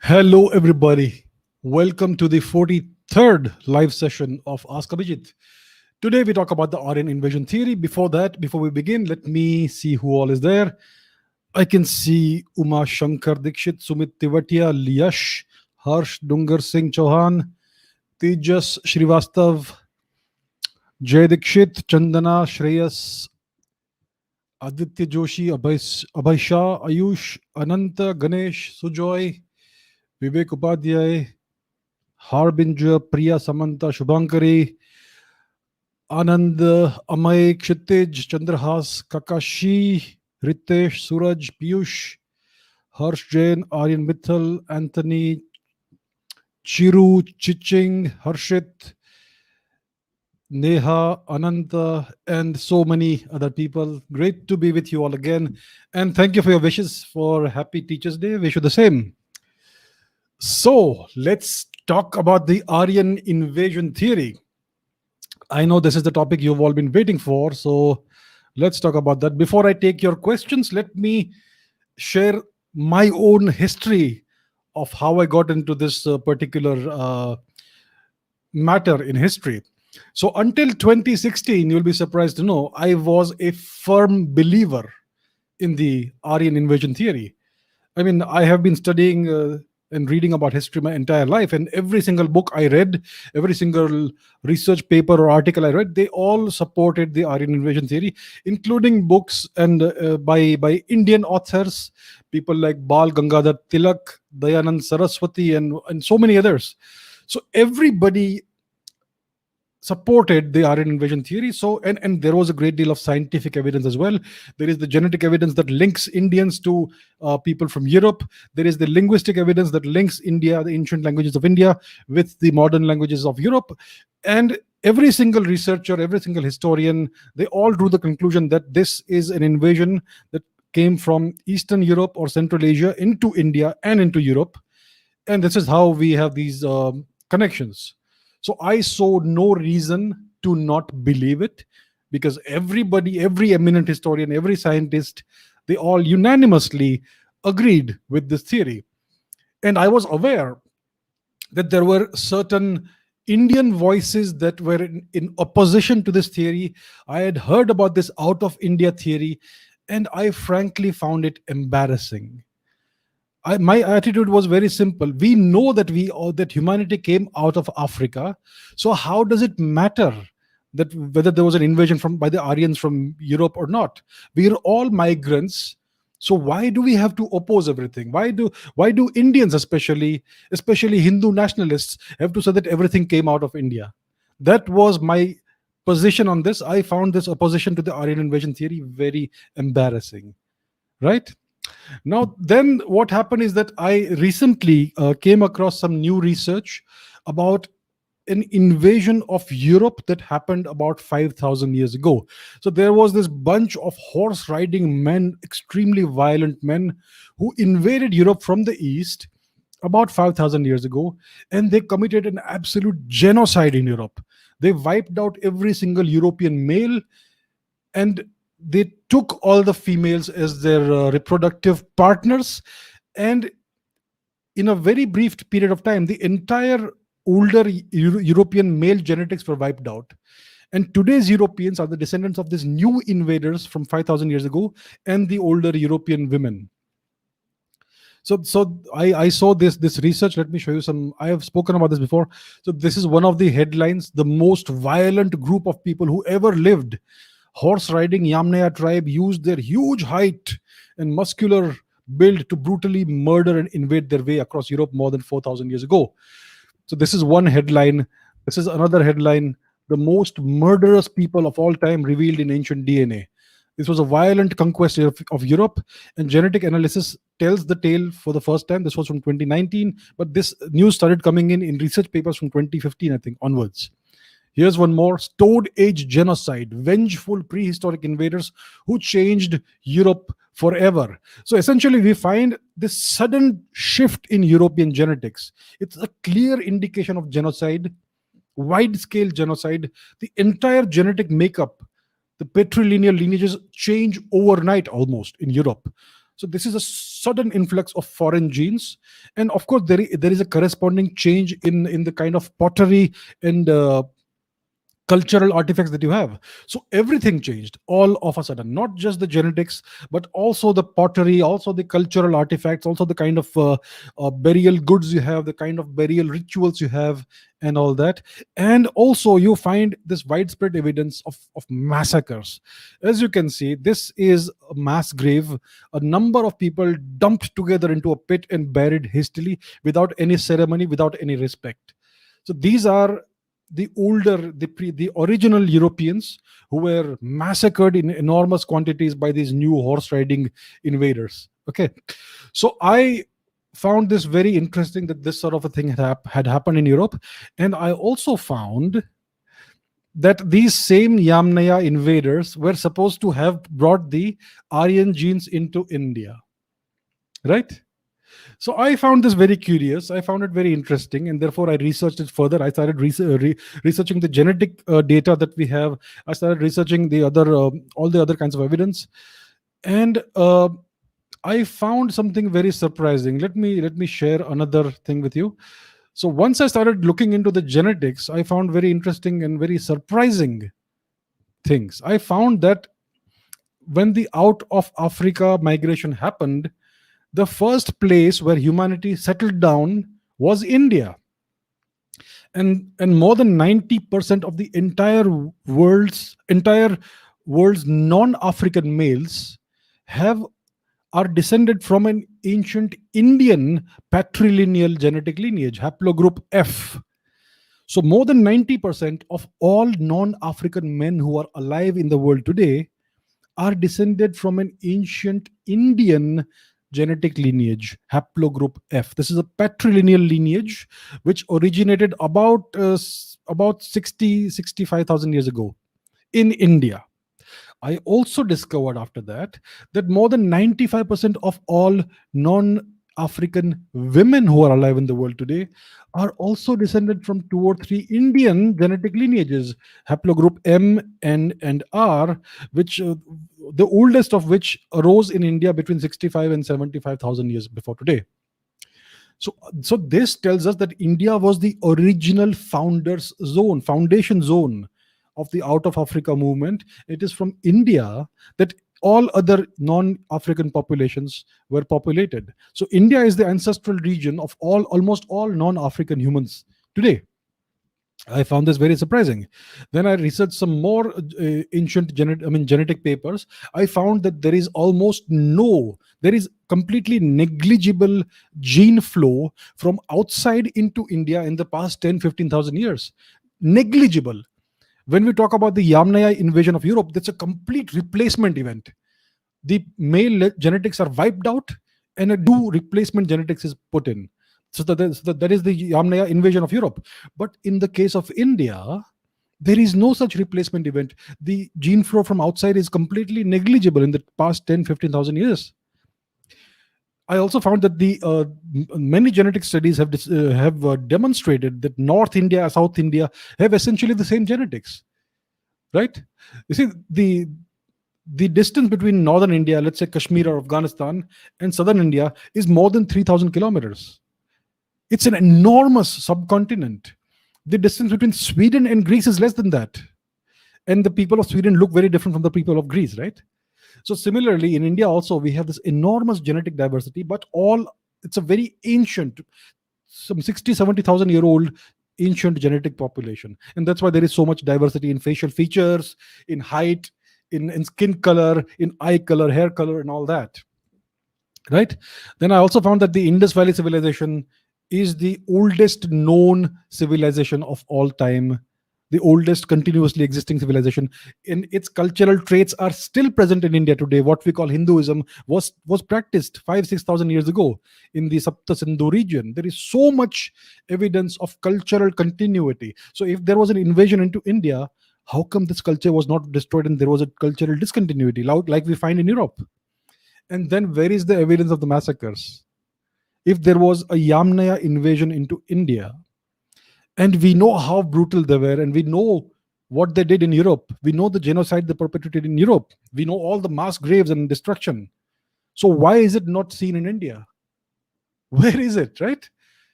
Hello, everybody. Welcome to the 43rd live session of Ask Abhijit. Today, we talk about the Aryan Invasion theory. Before we begin, let me see who all is there. I can see Uma Shankar Dikshit, Sumit Tivatia, Liyash, Harsh Dungar Singh Chauhan, Tejas Srivastav, Jay Dikshit, Chandana, Shreyas, Aditya Joshi, Abhay Shah, Ayush, Ananta, Ganesh, Sujoy, Vivek Upadhyay, Harbinger, Priya Samanta, Shubhankari, Anand, Amay, Kshitij, Chandrahas, Kakashi, Ritesh, Suraj, Piyush, Harsh Jain, Aryan Mithal, Anthony, Chiru, Chiching, Harshit, Neha, Ananta, and so many other people. Great to be with you all again. And thank you for your wishes for Happy Teachers' Day. Wish you the same. So let's talk about the Aryan invasion theory. I know this is the topic you've all been waiting for, so let's talk about that. Before I take your questions, let me share my own history of how I got into this particular matter in history. So until 2016, you'll be surprised to know, I was a firm believer in the Aryan invasion theory. I mean, I have been studying and reading about history my entire life, and every single book I read, every single research paper or article I read, they all supported the Aryan invasion theory, including books and by Indian authors, people like Bal Gangadhar Tilak, Dayanand Sarasvati, and so many others. So everybody supported the Aryan invasion theory. So and there was a great deal of scientific evidence as well. There is the genetic evidence that links Indians to people from Europe. There is the linguistic evidence that links India, the ancient languages of India, with the modern languages of Europe. And every single researcher, every single historian, they all drew the conclusion that this is an invasion that came from Eastern Europe or Central Asia into India and into Europe. And this is how we have these connections. So I saw no reason to not believe it, because everybody, every eminent historian, every scientist, they all unanimously agreed with this theory. And I was aware that there were certain Indian voices that were in opposition to this theory. I had heard about this out of India theory, and I frankly found it embarrassing. My attitude was very simple. We know that that humanity came out of Africa. So how does it matter that whether there was an invasion by the Aryans from Europe or not? We are all migrants. So why do we have to oppose everything? Why do Indians, especially Hindu nationalists, have to say that everything came out of India? That was my position on this. I found this opposition to the Aryan invasion theory very embarrassing. Right? Now, then what happened is that I recently came across some new research about an invasion of Europe that happened about 5,000 years ago. So there was this bunch of horse riding men, extremely violent men, who invaded Europe from the east about 5,000 years ago, and they committed an absolute genocide in Europe. They wiped out every single European male, and they took all the females as their reproductive partners. And in a very brief period of time, the entire older European male genetics were wiped out. And today's Europeans are the descendants of these new invaders from 5,000 years ago and the older European women. So I saw this research. Let me show you some. I have spoken about this before. So this is one of the headlines: the most violent group of people who ever lived. Horse riding Yamnaya tribe used their huge height and muscular build to brutally murder and invade their way across Europe more than 4,000 years ago. So this is one headline. This is another headline: the most murderous people of all time revealed in ancient DNA. This was a violent conquest of Europe, and genetic analysis tells the tale for the first time. This was from 2019, but this news started coming in research papers from 2015, I think, onwards. Here's one more: Stone Age genocide, vengeful prehistoric invaders who changed Europe forever. So essentially, we find this sudden shift in European genetics. It's a clear indication of genocide, wide scale genocide. The entire genetic makeup, the patrilineal lineages change overnight almost in Europe. So this is a sudden influx of foreign genes, and of course there is a corresponding change in the kind of pottery and cultural artifacts that you have. So everything changed all of a sudden, not just the genetics, but also the pottery, also the cultural artifacts, also the kind of burial goods you have, the kind of burial rituals you have, and all that. And also you find this widespread evidence of massacres. As you can see, this is a mass grave, a number of people dumped together into a pit and buried hastily without any ceremony, without any respect. So these are the original Europeans who were massacred in enormous quantities by these new horse riding invaders. Okay, so I found this very interesting that this sort of a thing had happened in Europe, and I also found that these same Yamnaya invaders were supposed to have brought the Aryan genes into India, right? So I found this very curious. I found it very interesting, and therefore I researched it further. I started researching the genetic data that we have. I started researching the other all the other kinds of evidence, and I found something very surprising. Let me share another thing with you. So once I started looking into the genetics, I found very interesting and very surprising things. I found that when the out of Africa migration happened, the first place where humanity settled down was India. And more than 90% of the entire world's non-African males have are descended from an ancient Indian patrilineal genetic lineage, haplogroup F. So more than 90% of all non-African men who are alive in the world today are descended from an ancient Indian genetic lineage, haplogroup F. This is a patrilineal lineage which originated about 65,000 years ago in India. I also discovered after that more than 95% of all non-African women who are alive in the world today are also descended from 2 or 3 Indian genetic lineages, haplogroup M, N, and R, which the oldest of which arose in India between 65 and 75,000 years before today. So this tells us that India was the original foundation zone of the out of Africa movement. It is from India that all other non-African populations were populated. So India is the ancestral region of almost all non-African humans today. I found this very surprising. Then I researched some more ancient genetic papers. I found that there is completely negligible gene flow from outside into India in the past 10-15,000 years. Negligible. When we talk about the Yamnaya invasion of Europe, that's a complete replacement event. The male genetics are wiped out and a new replacement genetics is put in. So that is the Yamnaya invasion of Europe. But in the case of India, there is no such replacement event. The gene flow from outside is completely negligible in the past 10-15,000 years. I also found that many genetic studies have demonstrated that North India, South India have essentially the same genetics, right? You see, the distance between northern India, let's say Kashmir or Afghanistan, and southern India is more than 3,000 kilometers. It's an enormous subcontinent. The distance between Sweden and Greece is less than that. And the people of Sweden look very different from the people of Greece, right? So similarly, in India also, we have this enormous genetic diversity, but all It's a very ancient, some 60, 70,000 year old ancient genetic population. And that's why there is so much diversity in facial features, in height, in skin color, in eye color, hair color, and all that. Right? Then I also found that the Indus Valley civilization is the oldest known civilization of all time, the oldest continuously existing civilization. And its cultural traits are still present in India today. What we call Hinduism was practiced 5 6,000 years ago in the Sapta Sindhu region. There is so much evidence of cultural continuity. So if there was an invasion into India, how come this culture was not destroyed and there was a cultural discontinuity like we find in Europe? And then where is the evidence of the massacres? If there was a Yamnaya invasion into India, and we know how brutal they were, and we know what they did in Europe, we know the genocide they perpetrated in Europe, we know all the mass graves and destruction. So why is it not seen in India? Where is it, right?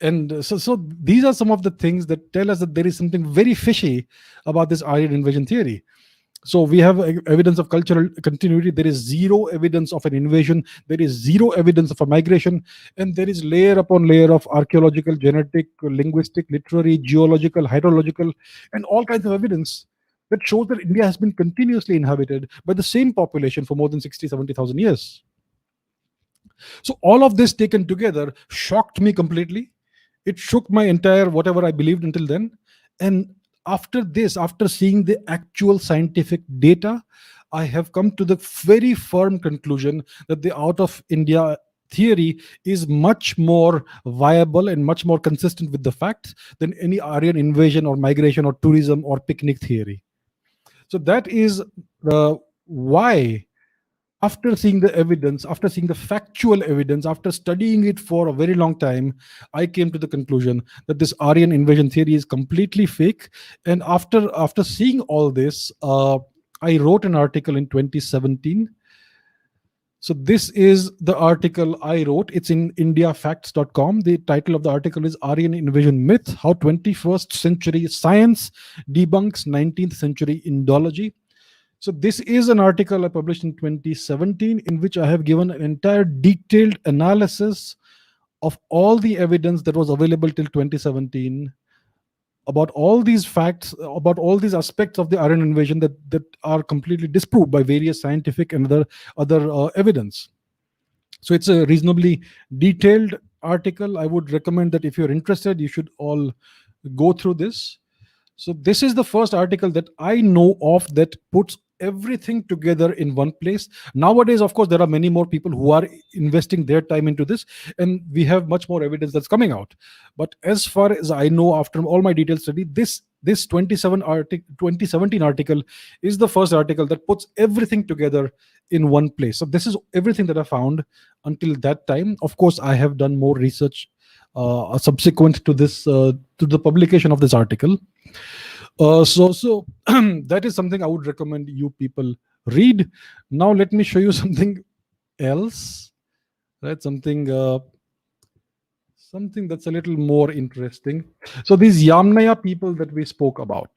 And so these are some of the things that tell us that there is something very fishy about this Aryan invasion theory. So we have evidence of cultural continuity. There is zero evidence of an invasion. There is zero evidence of a migration. And there is layer upon layer of archaeological, genetic, linguistic, literary, geological, hydrological, and all kinds of evidence that shows that India has been continuously inhabited by the same population for more than 60, 70,000 years. So all of this taken together shocked me completely. It shook my entire whatever I believed until then. And after this, after seeing the actual scientific data, I have come to the very firm conclusion that the out of India theory is much more viable and much more consistent with the facts than any Aryan invasion or migration or tourism or picnic theory. So that is why, after seeing the evidence, after seeing the factual evidence, after studying it for a very long time, I came to the conclusion that this Aryan invasion theory is completely fake. And after seeing all this, I wrote an article in 2017. So this is the article I wrote. It's in indiafacts.com. The title of the article is Aryan Invasion Myth: How 21st Century Science Debunks 19th Century Indology. So this is an article I published in 2017 in which I have given an entire detailed analysis of all the evidence that was available till 2017 about all these facts, about all these aspects of the Aryan invasion that are completely disproved by various scientific and other evidence. So it's a reasonably detailed article. I would recommend that if you're interested, you should all go through this. So this is the first article that I know of that puts everything together in one place. Nowadays, of course, there are many more people who are investing their time into this, and we have much more evidence that's coming out. But as far as I know, after all my detailed study, this 2017 article is the first article that puts everything together in one place. So this is everything that I found until that time. Of course, I have done more research subsequent to this, to the publication of this article. So that is something I would recommend you people read. Now let me show you something else, right? Something that's a little more interesting. So these Yamnaya people that we spoke about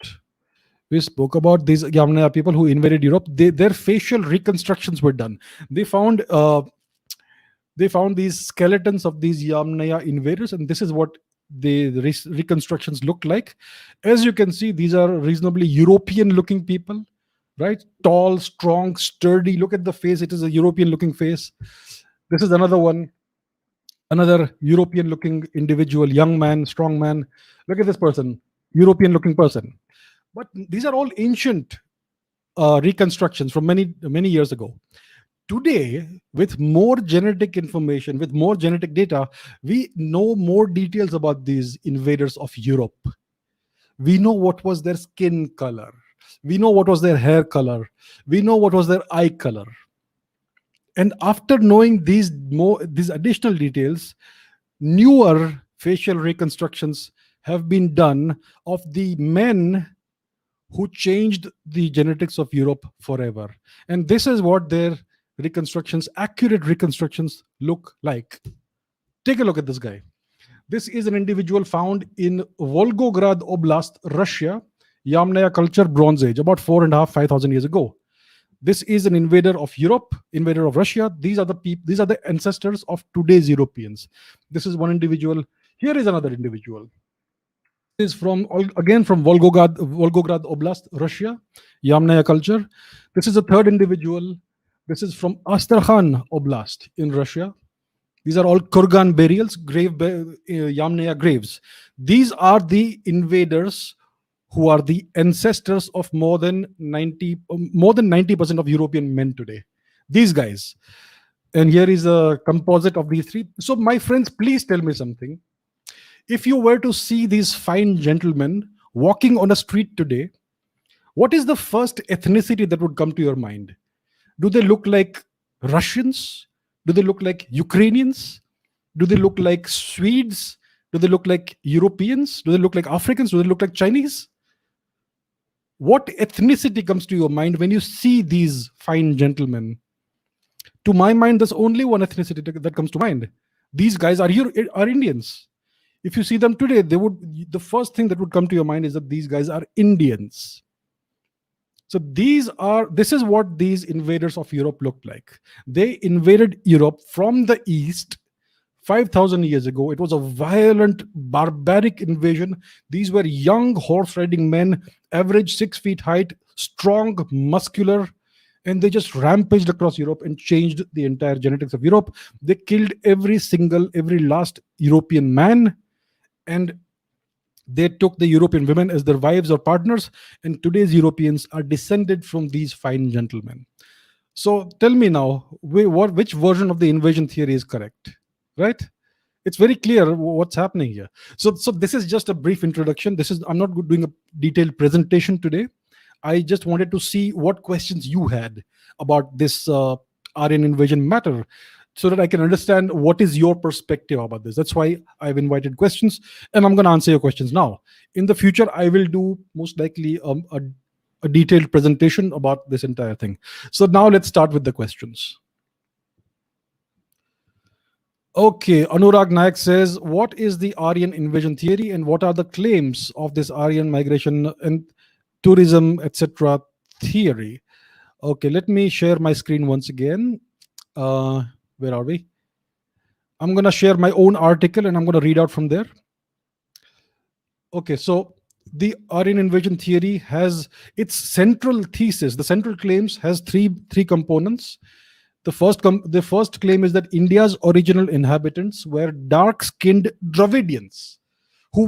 these Yamnaya people who invaded Europe. Their facial reconstructions were done. They found these skeletons of these Yamnaya invaders, and this is what the reconstructions look like. As you can see, these are reasonably European looking people, right? Tall, strong, sturdy. Look at the face. It is a European looking face. This is another one, another European looking individual, young man, strong man. Look at this person, European looking person. But these are all ancient reconstructions from many years ago. Today, with more genetic information, with more genetic data, we know more details about these invaders of Europe. We know what was their skin color. We know what was their hair color. We know what was their eye color. And after knowing these additional details, newer facial reconstructions have been done of the men who changed the genetics of Europe forever. And this is what their accurate reconstructions look like. Take a look at this guy. This is an individual found in Volgograd Oblast, Russia, Yamnaya culture, Bronze Age, about 4,500 5,000 years ago. This is an invader of Europe, invader of Russia. These are the these are the ancestors of today's Europeans. This is one individual. Here is another individual. Is from again from Volgograd Oblast, Russia, Yamnaya culture. This is a third individual. This is from Astrakhan Oblast in Russia. These are all Kurgan burials, Yamnaya graves. These are the invaders who are the ancestors of more than 90% of European men today. These guys. And here is a composite of these three. So, my friends, please tell me something. If you were to see these fine gentlemen walking on a street today, what is the first ethnicity that would come to your mind? Do they look like Russians? Do they look like Ukrainians? Do they look like Swedes? Do they look like Europeans? Do they look like Africans? Do they look like Chinese? What ethnicity comes to your mind when you see these fine gentlemen? To my mind, there's only one ethnicity that comes to mind. These guys are Indians. If you see them today, the first thing that would come to your mind is that these guys are Indians. So this is what these invaders of Europe looked like. They invaded Europe from the east 5,000 years ago. It was a violent, barbaric invasion. These were young horse-riding men, average 6 feet height, strong, muscular, and they just rampaged across Europe and changed the entire genetics of Europe. They killed every last European man, and they took the European women as their wives or partners, and today's Europeans are descended from these fine gentlemen. So tell me now, which version of the invasion theory is correct? Right? It's very clear what's happening here. So this is just a brief introduction. I'm not doing a detailed presentation today. I just wanted to see what questions you had about this Aryan invasion matter, so that I can understand what is your perspective about this. That's why I've invited questions, and I'm going to answer your questions now. In the future, I will do most likely a detailed presentation about this entire thing. So now let's start with the questions. Okay, Anurag Nayak says, what is the Aryan invasion theory and what are the claims of this Aryan migration and tourism, etc. theory? Okay, let me share my screen once again. Where are we? I'm going to share my own article and I'm going to read out from there. Okay, so the Aryan invasion theory has its central thesis. The central claims has three components. The first claim is that India's original inhabitants were dark-skinned Dravidians who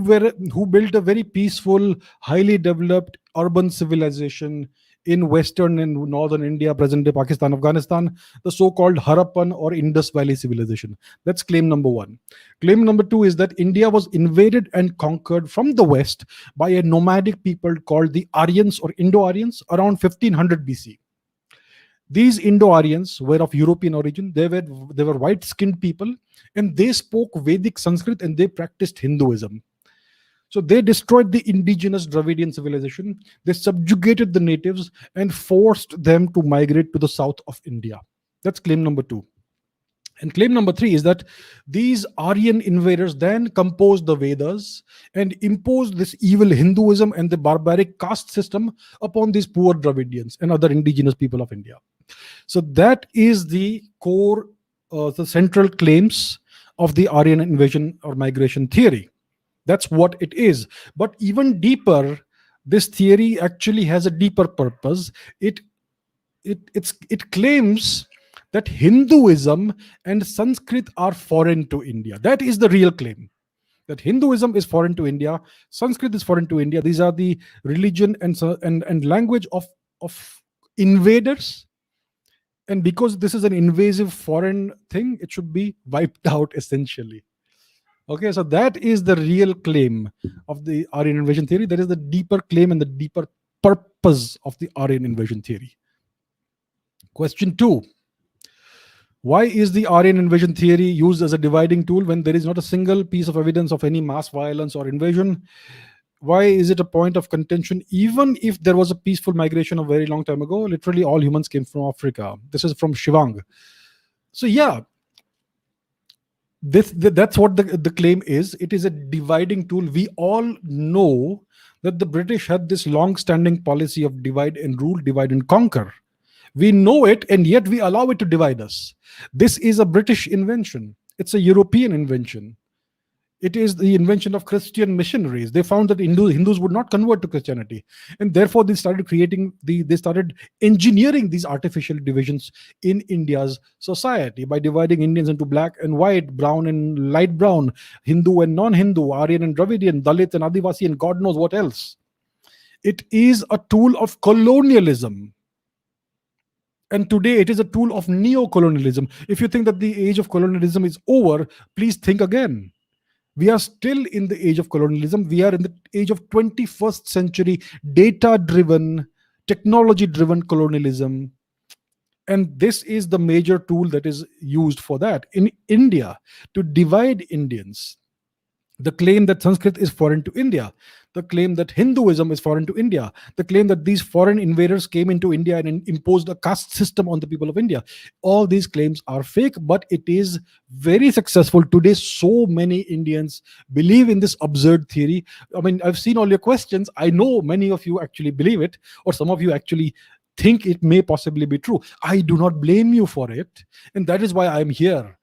built a very peaceful, highly developed urban civilization in western and northern India, present-day Pakistan, Afghanistan, the so-called Harappan or Indus Valley civilization. That's claim number one. Claim number two is that India was invaded and conquered from the west by a nomadic people called the Aryans or Indo-Aryans around 1500 BC. These Indo-Aryans were of European origin. They were white-skinned people, and they spoke Vedic Sanskrit and they practiced Hinduism. So they destroyed the indigenous Dravidian civilization. They subjugated the natives and forced them to migrate to the south of India. That's claim number two. And claim number three is that these Aryan invaders then composed the Vedas and imposed this evil Hinduism and the barbaric caste system upon these poor Dravidians and other indigenous people of India. So that is the core, the central claims of the Aryan invasion or migration theory. That's what it is. But even deeper, this theory actually has a deeper purpose. It claims that Hinduism and Sanskrit are foreign to India. That is the real claim. That Hinduism is foreign to India, Sanskrit is foreign to India. These are the religion and language of invaders. And because this is an invasive foreign thing, it should be wiped out essentially. Okay, so that is the real claim of the Aryan invasion theory. That is the deeper claim and the deeper purpose of the Aryan invasion theory. Question 2. Why is the Aryan invasion theory used as a dividing tool when there is not a single piece of evidence of any mass violence or invasion? Why is it a point of contention even if there was a peaceful migration a very long time ago? Literally all humans came from Africa. This is from Shivang. So yeah, that's what the claim is. It is a dividing tool. We all know that the British had this long-standing policy of divide and rule, divide and conquer. We know it, and yet we allow it to divide us. This is a British invention. It's a European invention. It is the invention of Christian missionaries. They found that Hindus would not convert to Christianity, and therefore they started engineering these artificial divisions in India's society by dividing Indians into black and white, brown and light brown, Hindu and non-Hindu, Aryan and Dravidian, Dalit and Adivasi, and God knows what else. It is a tool of colonialism. And today it is a tool of neo-colonialism. If you think that the age of colonialism is over, please think again. We are still in the age of colonialism. We are in the age of 21st century data driven, technology driven colonialism. And this is the major tool that is used for that in India, to divide Indians. The claim that Sanskrit is foreign to India, the claim that Hinduism is foreign to India, the claim that these foreign invaders came into India and imposed a caste system on the people of India. All these claims are fake, but it is very successful. Today, so many Indians believe in this absurd theory. I mean, I've seen all your questions. I know many of you actually believe it, or some of you actually think it may possibly be true. I do not blame you for it. And that is why I'm here.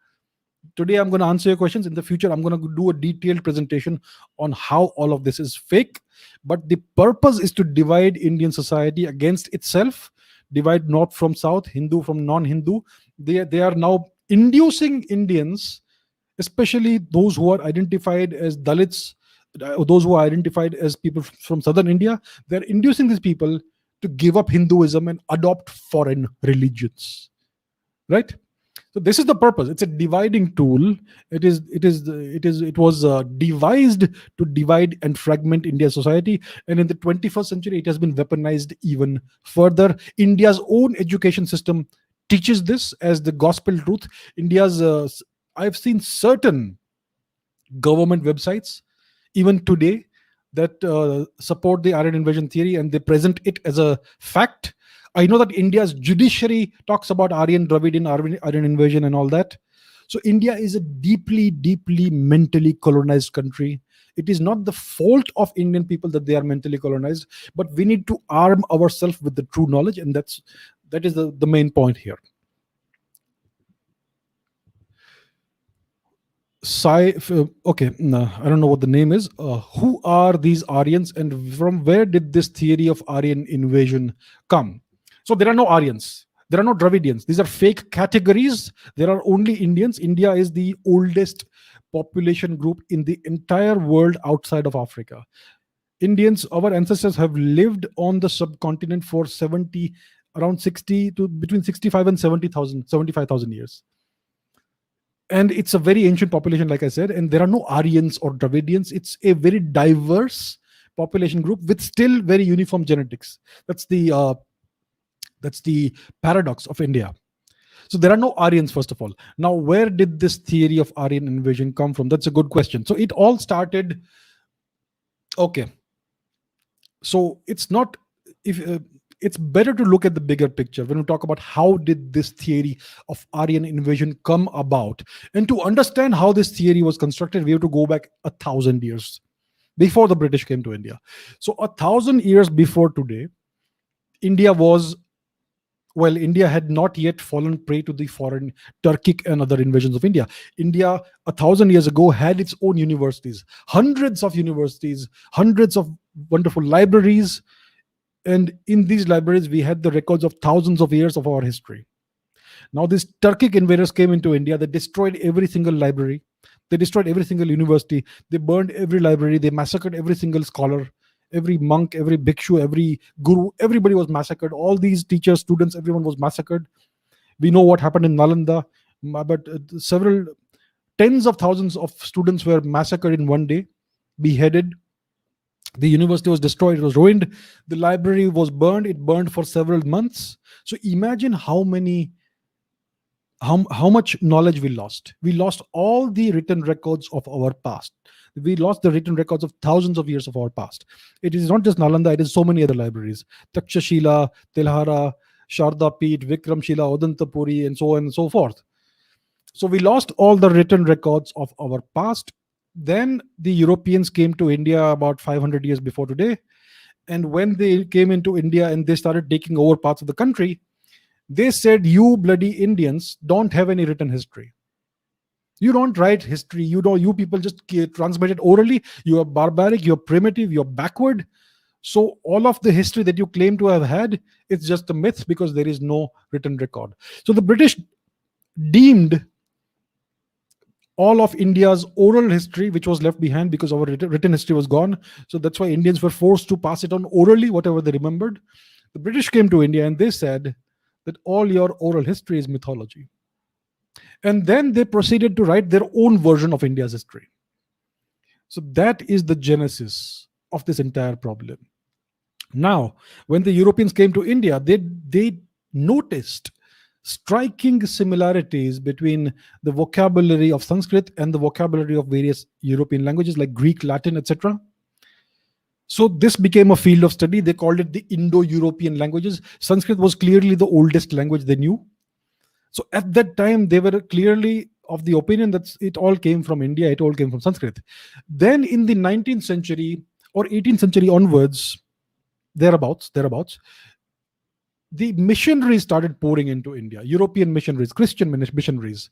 Today I'm going to answer your questions. In the future I'm going to do a detailed presentation on how all of this is fake, but the purpose is to divide Indian society against itself, divide north from south, Hindu from non-Hindu. They are now inducing Indians, especially those who are identified as Dalits, those who are identified as people from southern India. They're inducing these people to give up Hinduism and adopt foreign religions, right? So this is the purpose. It's a dividing tool. It was devised to divide and fragment India's society, and in the 21st century, it has been weaponized even further. India's own education system teaches this as the gospel truth. I've seen certain government websites even today that support the Aryan invasion theory, and they present it as a fact. I know that India's judiciary talks about Aryan, Dravidian, Aryan invasion and all that. So India is a deeply, deeply mentally colonized country. It is not the fault of Indian people that they are mentally colonized, but we need to arm ourselves with the true knowledge, and that is the main point here. Okay, no, I don't know what the name is. Who are these Aryans, and from where did this theory of Aryan invasion come? So there are no Aryans. There are no Dravidians. These are fake categories. There are only Indians. India is the oldest population group in the entire world outside of Africa. Indians, our ancestors, have lived on the subcontinent for around 60 to between 65 and 75,000 years. And it's a very ancient population, like I said, and there are no Aryans or Dravidians. It's a very diverse population group with still very uniform genetics. That's the paradox of India. So there are no Aryans, first of all. Now, where did this theory of Aryan invasion come from? That's a good question. So it all started. Okay. So it's not it's better to look at the bigger picture when we talk about how did this theory of Aryan invasion come about. And to understand how this theory was constructed, we have to go back 1,000 years before the British came to India. So 1,000 years before today, India had not yet fallen prey to the foreign Turkic and other invasions of India. India, 1,000 years ago, had its own universities, hundreds of wonderful libraries. And in these libraries, we had the records of thousands of years of our history. Now, these Turkic invaders came into India. They destroyed every single library. They destroyed every single university. They burned every library. They massacred every single scholar, every monk, every bhikshu, every guru. Everybody was massacred. All these teachers, students, everyone was massacred. We know what happened in Nalanda, but several tens of thousands of students were massacred in one day, beheaded. The university was destroyed, it was ruined. The library was burned. It burned for several months. So imagine how much knowledge we lost. We lost all the written records of our past. We lost the written records of thousands of years of our past. It is not just Nalanda, it is so many other libraries. Takshashila, Telhara, Sharda Peeth, Vikramshila, Odantapuri, and so on and so forth. So we lost all the written records of our past. Then the Europeans came to India about 500 years before today. And when they came into India and they started taking over parts of the country, They said, you bloody Indians don't have any written history. You don't write history. You people just transmit it orally. You are barbaric, you're primitive, you're backward. So all of the history that you claim to have had, it's just a myth because there is no written record. So the British deemed all of India's oral history, which was left behind because our written history was gone. So that's why Indians were forced to pass it on orally, whatever they remembered. The British came to India and they said that all your oral history is mythology. And then they proceeded to write their own version of India's history. So that is the genesis of this entire problem. Now, when the Europeans came to India, they noticed striking similarities between the vocabulary of Sanskrit and the vocabulary of various European languages like Greek, Latin, etc. So this became a field of study. They called it the Indo-European languages. Sanskrit was clearly the oldest language they knew. So at that time, they were clearly of the opinion that it all came from India, it all came from Sanskrit. Then in the 19th century or 18th century onwards, thereabouts, the missionaries started pouring into India, European missionaries, Christian missionaries.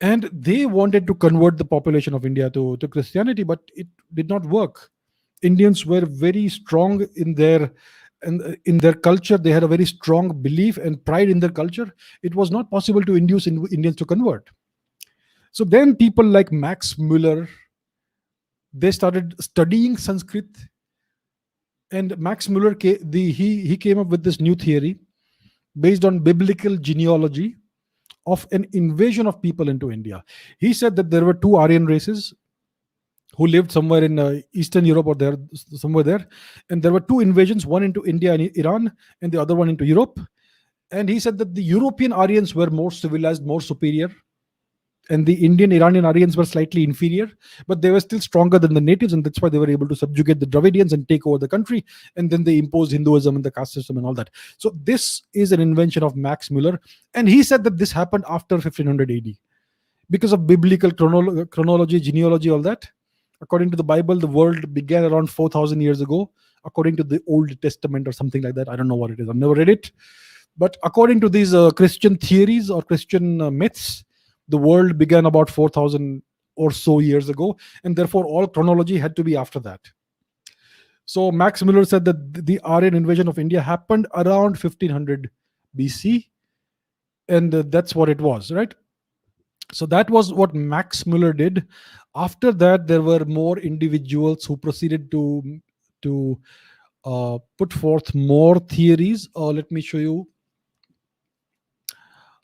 And they wanted to convert the population of India to Christianity, but it did not work. Indians were very strong in their culture. They had a very strong belief and pride in their culture. It was not possible to induce Indians to convert. So then people like Max Muller, they started studying Sanskrit. And Max Muller, he came up with this new theory based on biblical genealogy of an invasion of people into India. He said that there were two Aryan races who lived somewhere in Eastern Europe or somewhere there. And there were two invasions, one into India and Iran, and the other one into Europe. And he said that the European Aryans were more civilized, more superior, and the Indian Iranian Aryans were slightly inferior, but they were still stronger than the natives, and that's why they were able to subjugate the Dravidians and take over the country. And then they imposed Hinduism and the caste system and all that. So this is an invention of Max Muller, and he said that this happened after 1500 AD because of biblical chronology, genealogy, all that. According to the Bible, the world began around 4,000 years ago, according to the Old Testament or something like that. I don't know what it is. I've never read it. But according to these Christian theories or Christian myths, the world began about 4,000 or so years ago, and therefore all chronology had to be after that. So Max Muller said that the Aryan invasion of India happened around 1500 BC, and that's what it was, right? So that was what Max Muller did. After that, there were more individuals who proceeded to put forth more theories. Let me show you.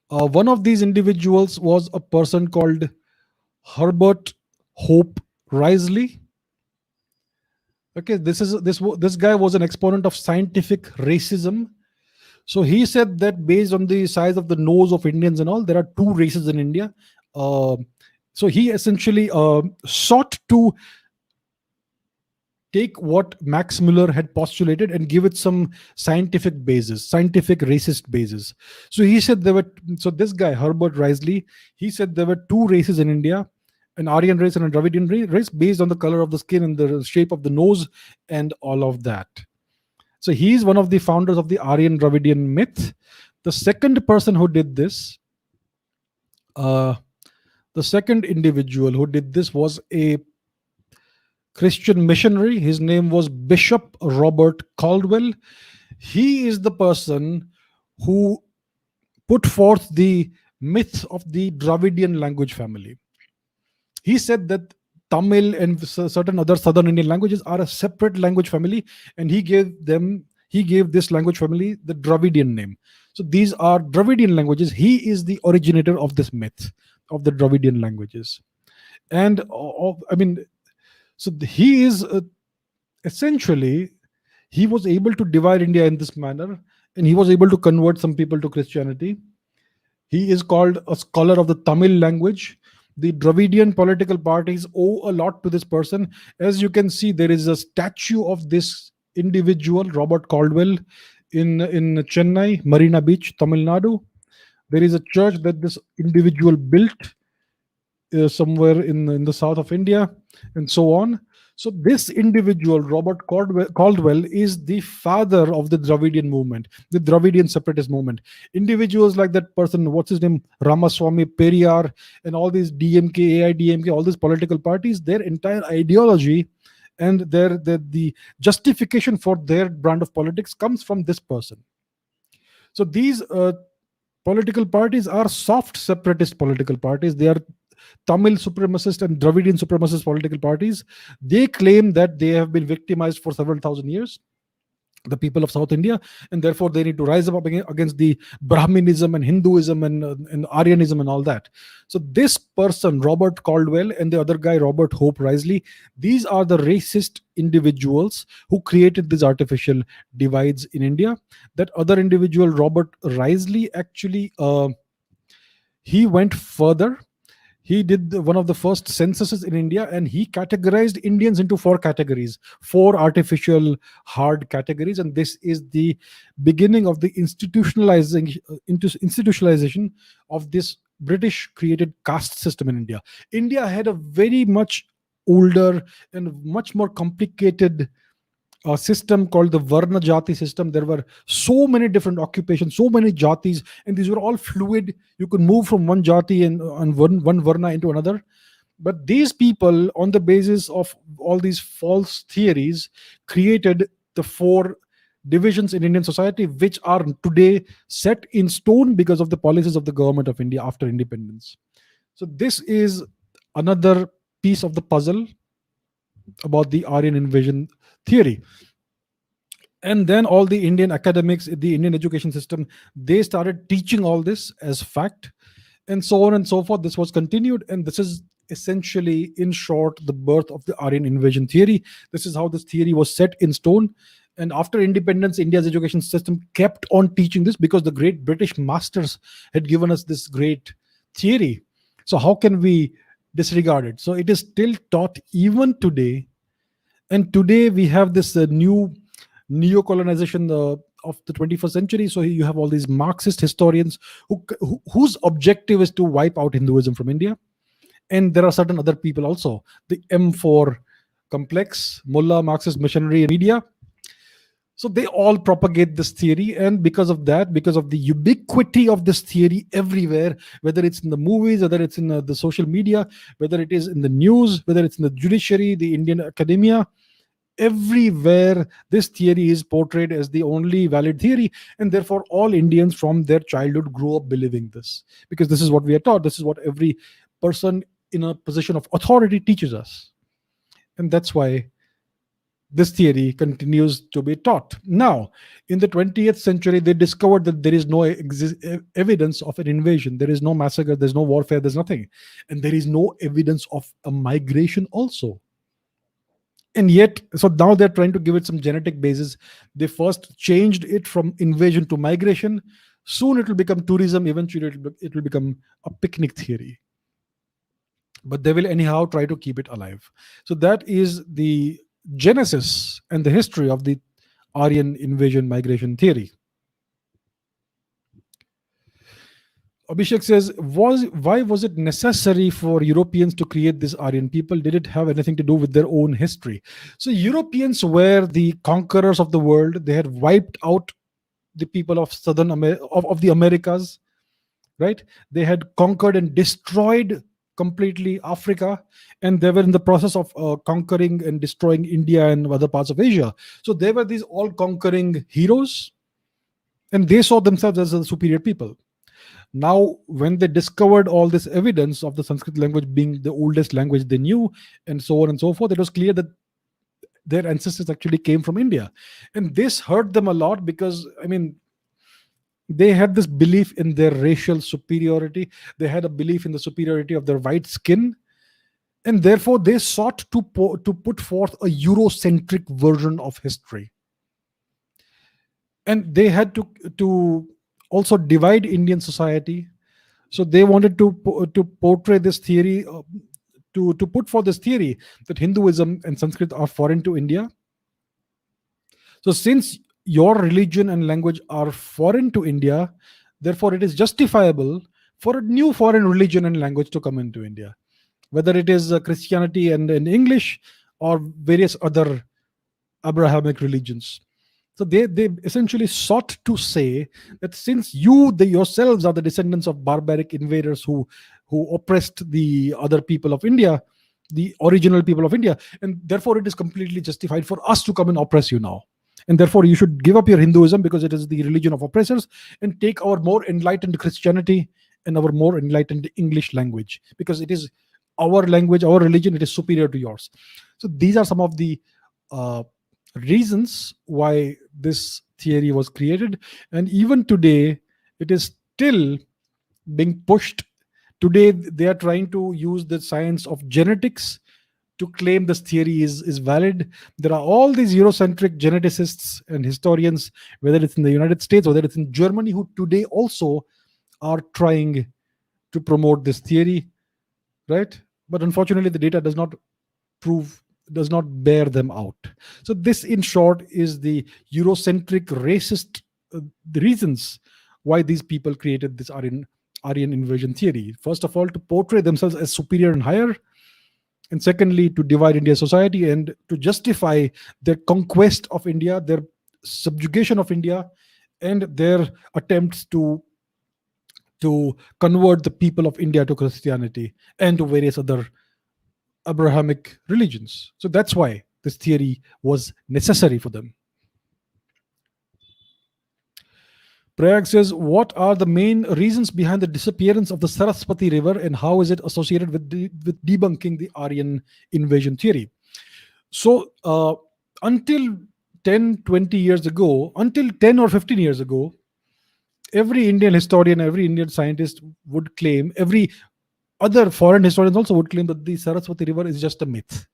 One of these individuals was a person called Herbert Hope Risley. Okay, this guy was an exponent of scientific racism. So he said that based on the size of the nose of Indians and all, there are two races in India. So he essentially sought to take what Max Muller had postulated and give it some scientific basis, scientific racist basis. So he said this guy, Herbert Risley, he said there were two races in India, an Aryan race and a Dravidian race, based on the color of the skin and the shape of the nose and all of that. So he's one of the founders of the Aryan Dravidian myth. The second person who did this, the second individual who did this was a Christian missionary. His name was Bishop Robert Caldwell. He is the person who put forth the myth of the Dravidian language family. He said that Tamil and certain other southern Indian languages are a separate language family, and he gave this language family the Dravidian name. So these are Dravidian languages. He is the originator of this myth of the Dravidian languages. And so he is essentially, he was able to divide India in this manner, and he was able to convert some people to Christianity. He is called a scholar of the Tamil language. The Dravidian political parties owe a lot to this person. As you can see, there is a statue of this individual, Robert Caldwell, in Chennai, Marina Beach, Tamil Nadu. There is a church that this individual built somewhere in the south of India, and so on. So this individual, Robert Caldwell, is the father of the Dravidian movement, the Dravidian separatist movement. Individuals like that person, what's his name, Ramaswamy Periyar, and all these DMK, AIDMK, all these political parties, their entire ideology and the justification for their brand of politics comes from this person. So these political parties are soft separatist political parties. They are Tamil supremacist and Dravidian supremacist political parties. They claim that they have been victimized for several thousand years, the people of South India, and therefore they need to rise up against the Brahminism and Hinduism and Aryanism and all that. So this person, Robert Caldwell, and the other guy, Robert Hope Risley, these are the racist individuals who created these artificial divides in India. That other individual, Robert Risley, actually he went further. He did one of the first censuses in India, and he categorized Indians into four categories, four artificial hard categories. And this is the beginning of the institutionalization of this British created caste system in India. India had a very much older and much more complicated a system called the Varna Jati system. There were so many different occupations, so many jatis, and these were all fluid. You could move from one jati and one Varna into another. But these people, on the basis of all these false theories, created the four divisions in Indian society, which are today set in stone because of the policies of the government of India after independence. So this is another piece of the puzzle about the Aryan invasion theory. And then all the Indian academics, the Indian education system, they started teaching all this as fact, and so on and so forth. This was continued, and this is essentially, in short, the birth of the Aryan invasion theory. This is how this theory was set in stone. And after independence, India's education system kept on teaching this because the great British masters had given us this great theory. So how can we disregard it? So it is still taught even today. And today we have this new neo-colonization of the 21st century. So you have all these Marxist historians whose objective is to wipe out Hinduism from India. And there are certain other people also, the M4 complex, Mullah, Marxist, missionary, and media. So they all propagate this theory, and because of that, because of the ubiquity of this theory everywhere, whether it's in the movies, whether it's in the social media, whether it is in the news, whether it's in the judiciary, the Indian academia, everywhere this theory is portrayed as the only valid theory, and therefore all Indians from their childhood grow up believing this, because this is what we are taught. This is what every person in a position of authority teaches us, and that's why this theory continues to be taught. Now, in the 20th century, they discovered that there is no evidence of an invasion. There is no massacre, there's no warfare, there's nothing. And there is no evidence of a migration also. And yet, so now they're trying to give it some genetic basis. They first changed it from invasion to migration. Soon it will become tourism. Eventually it will become a picnic theory. But they will anyhow try to keep it alive. So that is the genesis and the history of the Aryan invasion migration theory. Abhishek says, why was it necessary for Europeans to create this Aryan people? Did it have anything to do with their own history? So Europeans were the conquerors of the world. They had wiped out the people of of the Americas, right? They had conquered and destroyed completely Africa, and they were in the process of conquering and destroying India and other parts of Asia. So they were these all conquering heroes, and they saw themselves as a superior people. Now, when they discovered all this evidence of the Sanskrit language being the oldest language they knew, and so on and so forth, it was clear that their ancestors actually came from India. And this hurt them a lot because, I mean, they had this belief in their racial superiority. They had a belief in the superiority of their white skin. And therefore, they sought to put forth a Eurocentric version of history. And they had to also divide Indian society. So they wanted to portray this theory, to put forth this theory that Hinduism and Sanskrit are foreign to India. So since your religion and language are foreign to India, therefore it is justifiable for a new foreign religion and language to come into India. Whether it is Christianity and English, or various other Abrahamic religions. So they essentially sought to say that since yourselves are the descendants of barbaric invaders who oppressed the other people of India, the original people of India, and therefore it is completely justified for us to come and oppress you now. And therefore you should give up your Hinduism because it is the religion of oppressors, and take our more enlightened Christianity and our more enlightened English language, because it is our language, our religion, it is superior to yours. So these are some of the uh, reasons why this theory was created. And even today it is still being pushed. Today they are trying to use the science of genetics to claim this theory is valid. There are all these Eurocentric geneticists and historians, whether it's in the United States or whether it's in Germany, who today also are trying to promote this theory, right? But unfortunately the data prove does not bear them out. So this, in short, is the Eurocentric racist the reasons why these people created this Aryan invasion theory. First of all, to portray themselves as superior and higher, and secondly, to divide India's society and to justify their conquest of India, their subjugation of India, and their attempts to convert the people of India to Christianity and to various other Abrahamic religions. So that's why this theory was necessary for them. Prayag says, what are the main reasons behind the disappearance of the Sarasvati River, and how is it associated with debunking the Aryan invasion theory? So until 10, 20 years ago, until 10 or 15 years ago, every Indian historian, every Indian scientist would claim, every other foreign historians also would claim, that the Saraswati River is just a myth.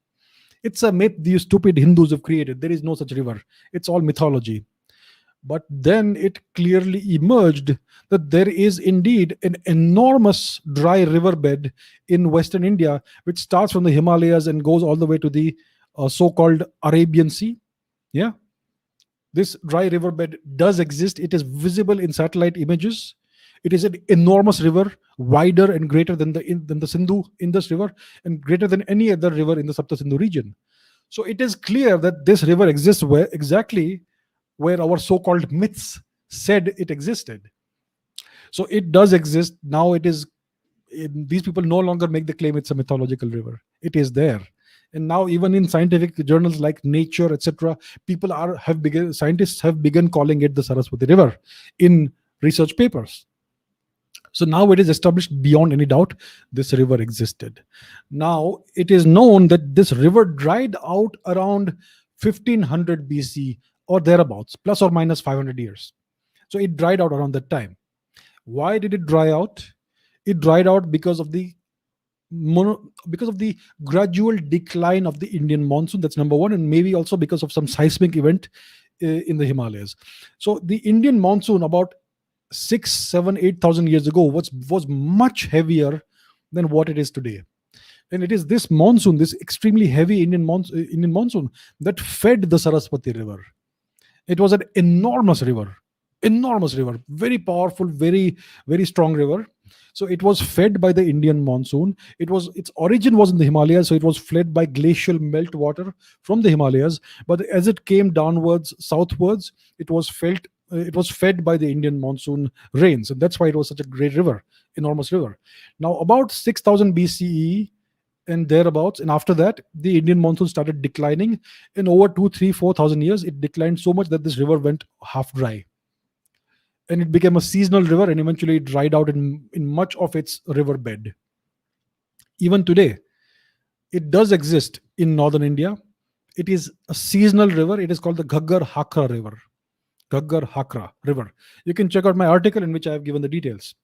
It's a myth these stupid Hindus have created. There is no such river. It's all mythology. But then it clearly emerged that there is indeed an enormous dry riverbed in Western India, which starts from the Himalayas and goes all the way to the so-called Arabian Sea. Yeah. This dry riverbed does exist. It is visible in satellite images. It is an enormous river, wider and greater than the Sindhu Indus River, and greater than any other river in the Sapta Sindhu region. So it is clear that this river exists exactly where our so-called myths said it existed. So it does exist. Now these people no longer make the claim it's a mythological river. It is there. And now even in scientific journals like Nature, etc., scientists have begun calling it the Saraswati River in research papers. So now it is established beyond any doubt this river existed. Now it is known that this river dried out around 1500 BC or thereabouts, plus or minus 500 years. So it dried out around that time. Why did it dry out? It dried out because of the gradual decline of the Indian monsoon. That's number one, and maybe also because of some seismic event in the Himalayas. So the Indian monsoon about 6, 7, 8,000 years ago was much heavier than what it is today. And it is this monsoon, this extremely heavy Indian monsoon, that fed the Saraswati River. It was an enormous river, very powerful, very, very strong river. So it was fed by the Indian monsoon. Its origin was in the Himalayas, so it was fed by glacial meltwater from the Himalayas. But as it came downwards, southwards, it was fed by the Indian monsoon rains, and that's why it was such a great river, enormous river. Now, about 6,000 BCE and thereabouts, and after that, the Indian monsoon started declining. In over 2, 3, 4,000 years, it declined so much that this river went half dry. And it became a seasonal river, and eventually it dried out in much of its riverbed. Even today, it does exist in northern India. It is a seasonal river. It is called the Ghaggar-Hakra River. Ghaggar-Hakra River. You can check out my article in which I have given the details.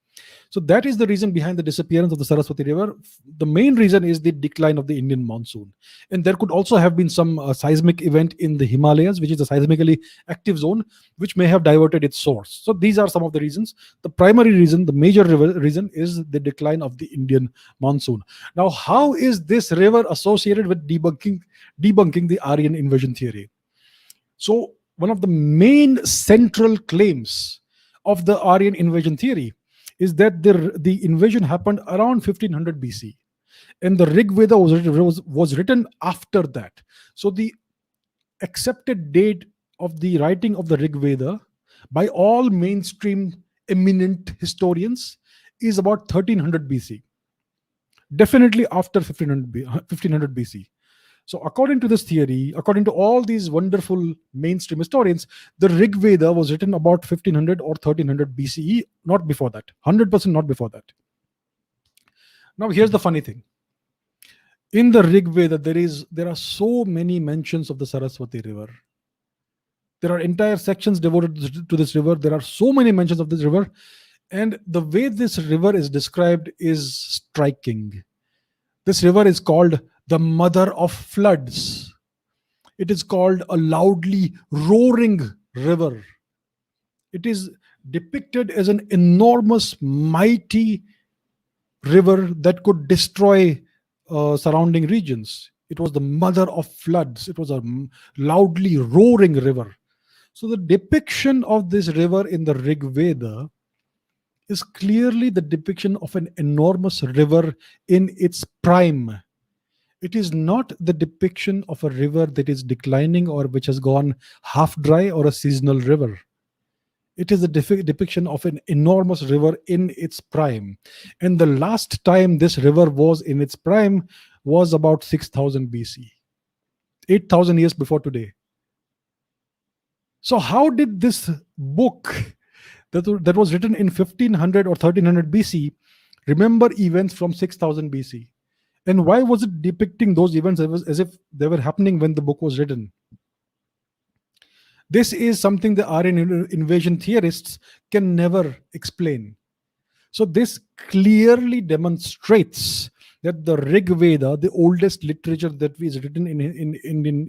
So that is the reason behind the disappearance of the Saraswati River. The main reason is the decline of the Indian monsoon. And there could also have been some seismic event in the Himalayas, which is a seismically active zone, which may have diverted its source. So these are some of the reasons. The primary reason, the major reason, is the decline of the Indian monsoon. Now, how is this river associated with debunking the Aryan invasion theory? So one of the main central claims of the Aryan invasion theory is that the invasion happened around 1500 BC. and the Rig Veda was written after that. So the accepted date of the writing of the Rig Veda by all mainstream eminent historians is about 1300 BC. Definitely after 1500 BC. So, according to this theory, according to all these wonderful mainstream historians, the Rig Veda was written about 1500 or 1300 BCE, not before that. 100% not before that. Now, here's the funny thing. In the Rig Veda, there are so many mentions of the Sarasvati river. There are entire sections devoted to this river. There are so many mentions of this river. And the way this river is described is striking. This river is called the mother of floods. It is called a loudly roaring river. It is depicted as an enormous, mighty river that could destroy surrounding regions. It was the mother of floods. It was a loudly roaring river. So the depiction of this river in the Rig Veda is clearly the depiction of an enormous river in its prime. It is not the depiction of a river that is declining or which has gone half dry or a seasonal river. It is a depiction of an enormous river in its prime. And the last time this river was in its prime was about 6000 BC, 8000 years before today. So, how did this book that was written in 1500 or 1300 BC remember events from 6000 BC? And why was it depicting those events as if they were happening when the book was written? This is something the Aryan invasion theorists can never explain. So this clearly demonstrates that the Rig Veda, the oldest literature that is written in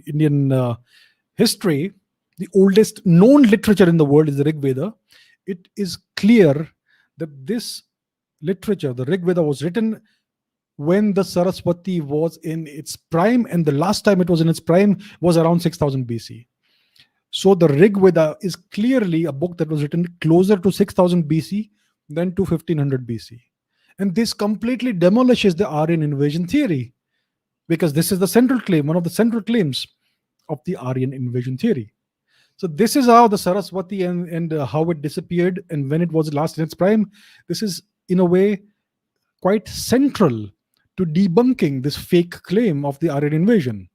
Indian history, the oldest known literature in the world is the Rig Veda. It is clear that this literature, the Rig Veda, was written when the Sarasvati was in its prime, and the last time it was in its prime was around 6000 BC. So the Rig Veda is clearly a book that was written closer to 6000 BC than to 1500 BC. And this completely demolishes the Aryan invasion theory, because this is the central claim, one of the central claims of the Aryan invasion theory. So this is how the Sarasvati and how it disappeared and when it was last in its prime. This is in a way quite central to debunking this fake claim of the Aryan invasion.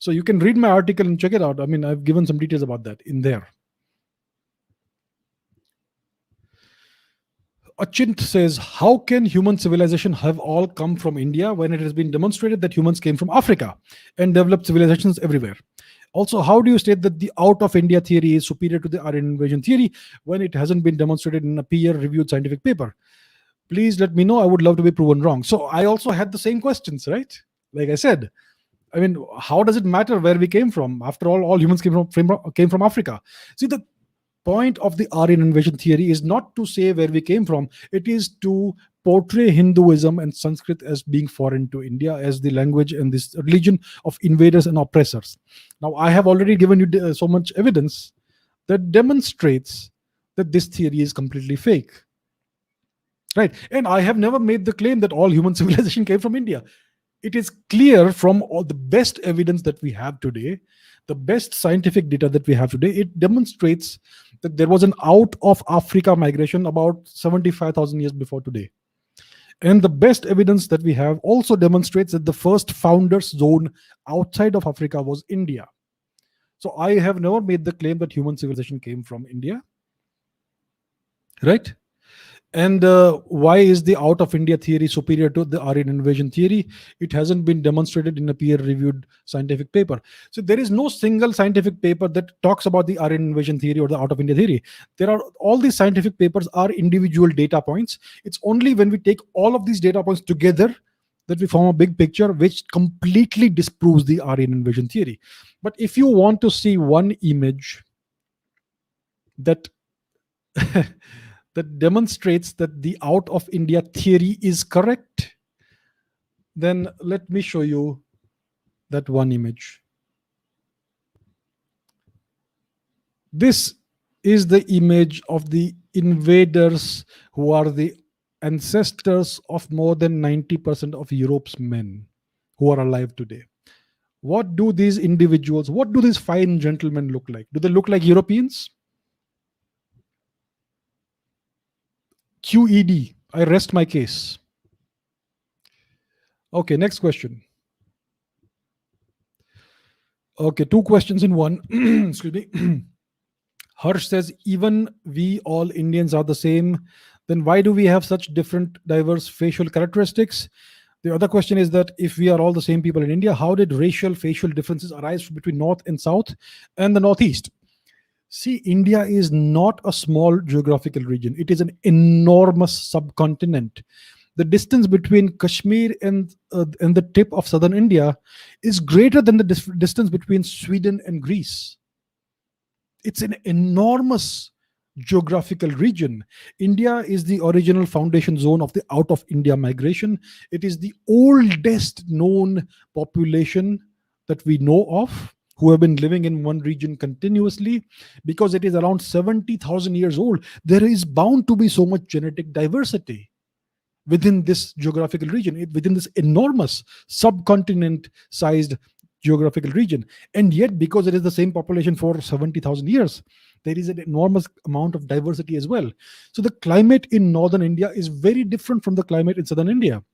So you can read my article and check it out. I mean, I've given some details about that in there. Achint says, how can human civilization have all come from India when it has been demonstrated that humans came from Africa and developed civilizations everywhere? Also, how do you state that the out of India theory is superior to the Aryan invasion theory when it hasn't been demonstrated in a peer-reviewed scientific paper? Please let me know. I would love to be proven wrong. So I also had the same questions, right? Like I said, I mean, how does it matter where we came from? After all humans came from Africa. See, the point of the Aryan invasion theory is not to say where we came from. It is to portray Hinduism and Sanskrit as being foreign to India, as the language and this religion of invaders and oppressors. Now, I have already given you so much evidence that demonstrates that this theory is completely fake. Right? And I have never made the claim that all human civilization came from India. It is clear from all the best evidence that we have today, the best scientific data that we have today, it demonstrates that there was an out of Africa migration about 75,000 years before today. And the best evidence that we have also demonstrates that the first founders zone outside of Africa was India. So I have never made the claim that human civilization came from India. Right? And why is the out of India theory superior to the Aryan invasion theory? It hasn't been demonstrated in a peer-reviewed scientific paper. So there is no single scientific paper that talks about the Aryan invasion theory or the out of India theory. There are all these scientific papers are individual data points. It's only when we take all of these data points together that we form a big picture which completely disproves the Aryan invasion theory. But if you want to see one image that that demonstrates that the out of India theory is correct, then let me show you that one image. This is the image of the invaders who are the ancestors of more than 90% of Europe's men who are alive today. What do these individuals, what do these fine gentlemen look like? Do they look like Europeans? QED. I rest my case. Okay, next question. Okay, two questions in one. Excuse me. Harsh says, even we all Indians are the same. Then why do we have such different, diverse facial characteristics? The other question is that if we are all the same people in India, how did racial facial differences arise between North and South and the Northeast? See, India is not a small geographical region. It is an enormous subcontinent. The distance between Kashmir and the tip of southern India is greater than the distance between Sweden and Greece. It's an enormous geographical region. India is the original foundation zone of the out of India migration. It is the oldest known population that we know of who have been living in one region continuously. Because it is around 70,000 years old, there is bound to be so much genetic diversity within this geographical region, within this enormous subcontinent sized geographical region. And yet, because it is the same population for 70,000 years, there is an enormous amount of diversity as well. So the climate in northern India is very different from the climate in southern India.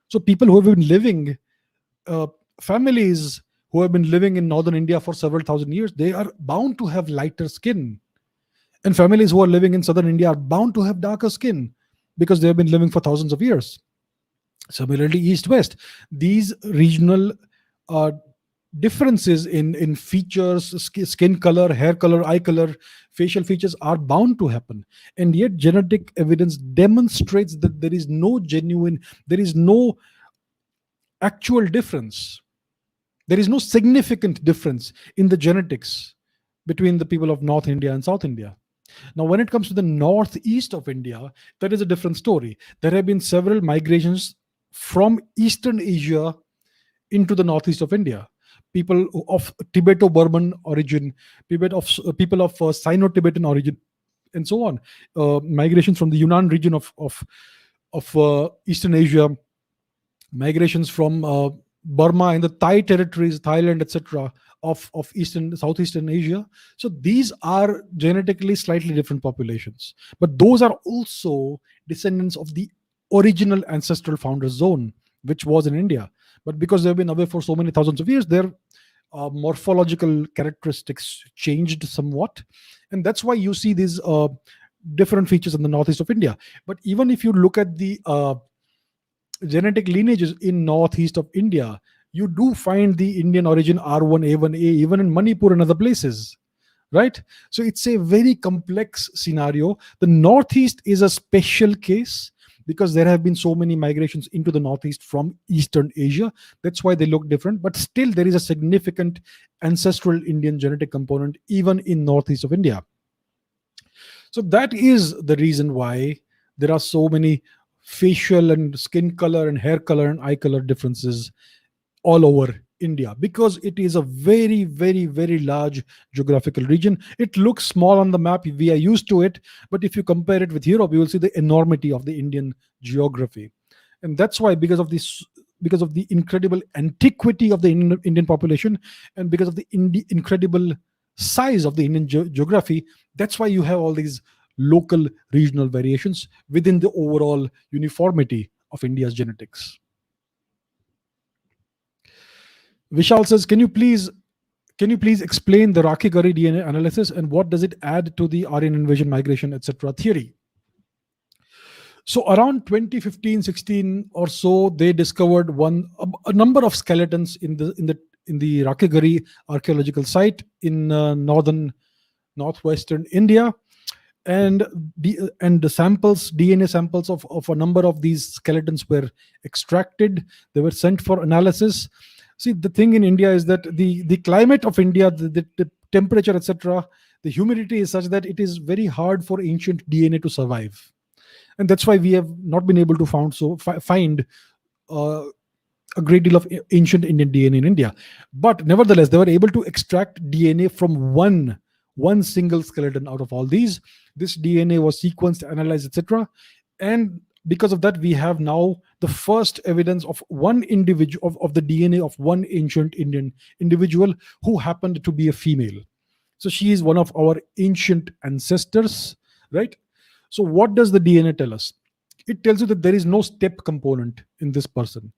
So people who have been living, families who have been living in northern India for several thousand years, they are bound to have lighter skin. And families who are living in southern India are bound to have darker skin because they have been living for thousands of years. Similarly, east-west, these regional differences in features, skin color, hair color, eye color, facial features are bound to happen. And yet genetic evidence demonstrates that there is no actual difference. There is no significant difference in the genetics between the people of North India and South India. Now, when it comes to the northeast of India, that is a different story. There have been several migrations from Eastern Asia into the northeast of India. People of Tibeto-Burman origin, people of Sino-Tibetan origin, and so on. Migrations from the Yunnan region of Eastern Asia, migrations from Burma and the Thai territories, Thailand, etc., of Southeastern Asia. So these are genetically slightly different populations, but those are also descendants of the original ancestral founder zone, which was in India. But because they've been away for so many thousands of years, their morphological characteristics changed somewhat, and that's why you see these different features in the northeast of India. But even if you look at the genetic lineages in northeast of India, you do find the Indian origin R1A1A even in Manipur and other places, right? So it's a very complex scenario. The northeast is a special case because there have been so many migrations into the northeast from Eastern Asia. That's why they look different. But still, there is a significant ancestral Indian genetic component even in northeast of India. So that is the reason why there are so many facial and skin color and hair color and eye color differences all over India, because it is a very, very, very large geographical region. It looks small on the map. We are used to it. But if you compare it with Europe, you will see the enormity of the Indian geography. And that's why, because of the incredible antiquity of the Indian population, and because of the incredible size of the Indian geography, that's why you have all these local regional variations within the overall uniformity of India's genetics. Vishal says, can you please explain the Rakhigarhi DNA analysis and what does it add to the Aryan invasion, migration, etc. theory? So around 2015-16 or so, they discovered a number of skeletons in the Rakhigarhi archaeological site in northwestern India, and the DNA samples of a number of these skeletons were extracted. They were sent for analysis. See, the thing in India is that the climate of India, the temperature, etc., the humidity is such that it is very hard for ancient DNA to survive. And that's why we have not been able to find a great deal of ancient Indian DNA in India. But nevertheless, they were able to extract DNA from one single skeleton out of all these. This DNA was sequenced, analyzed, etc. And Because of that, we have now the first evidence of one individual, of the DNA of one ancient Indian individual who happened to be a female. So she is one of our ancient ancestors, right? So what does the DNA tell us? It tells you that there is no steppe component in this person.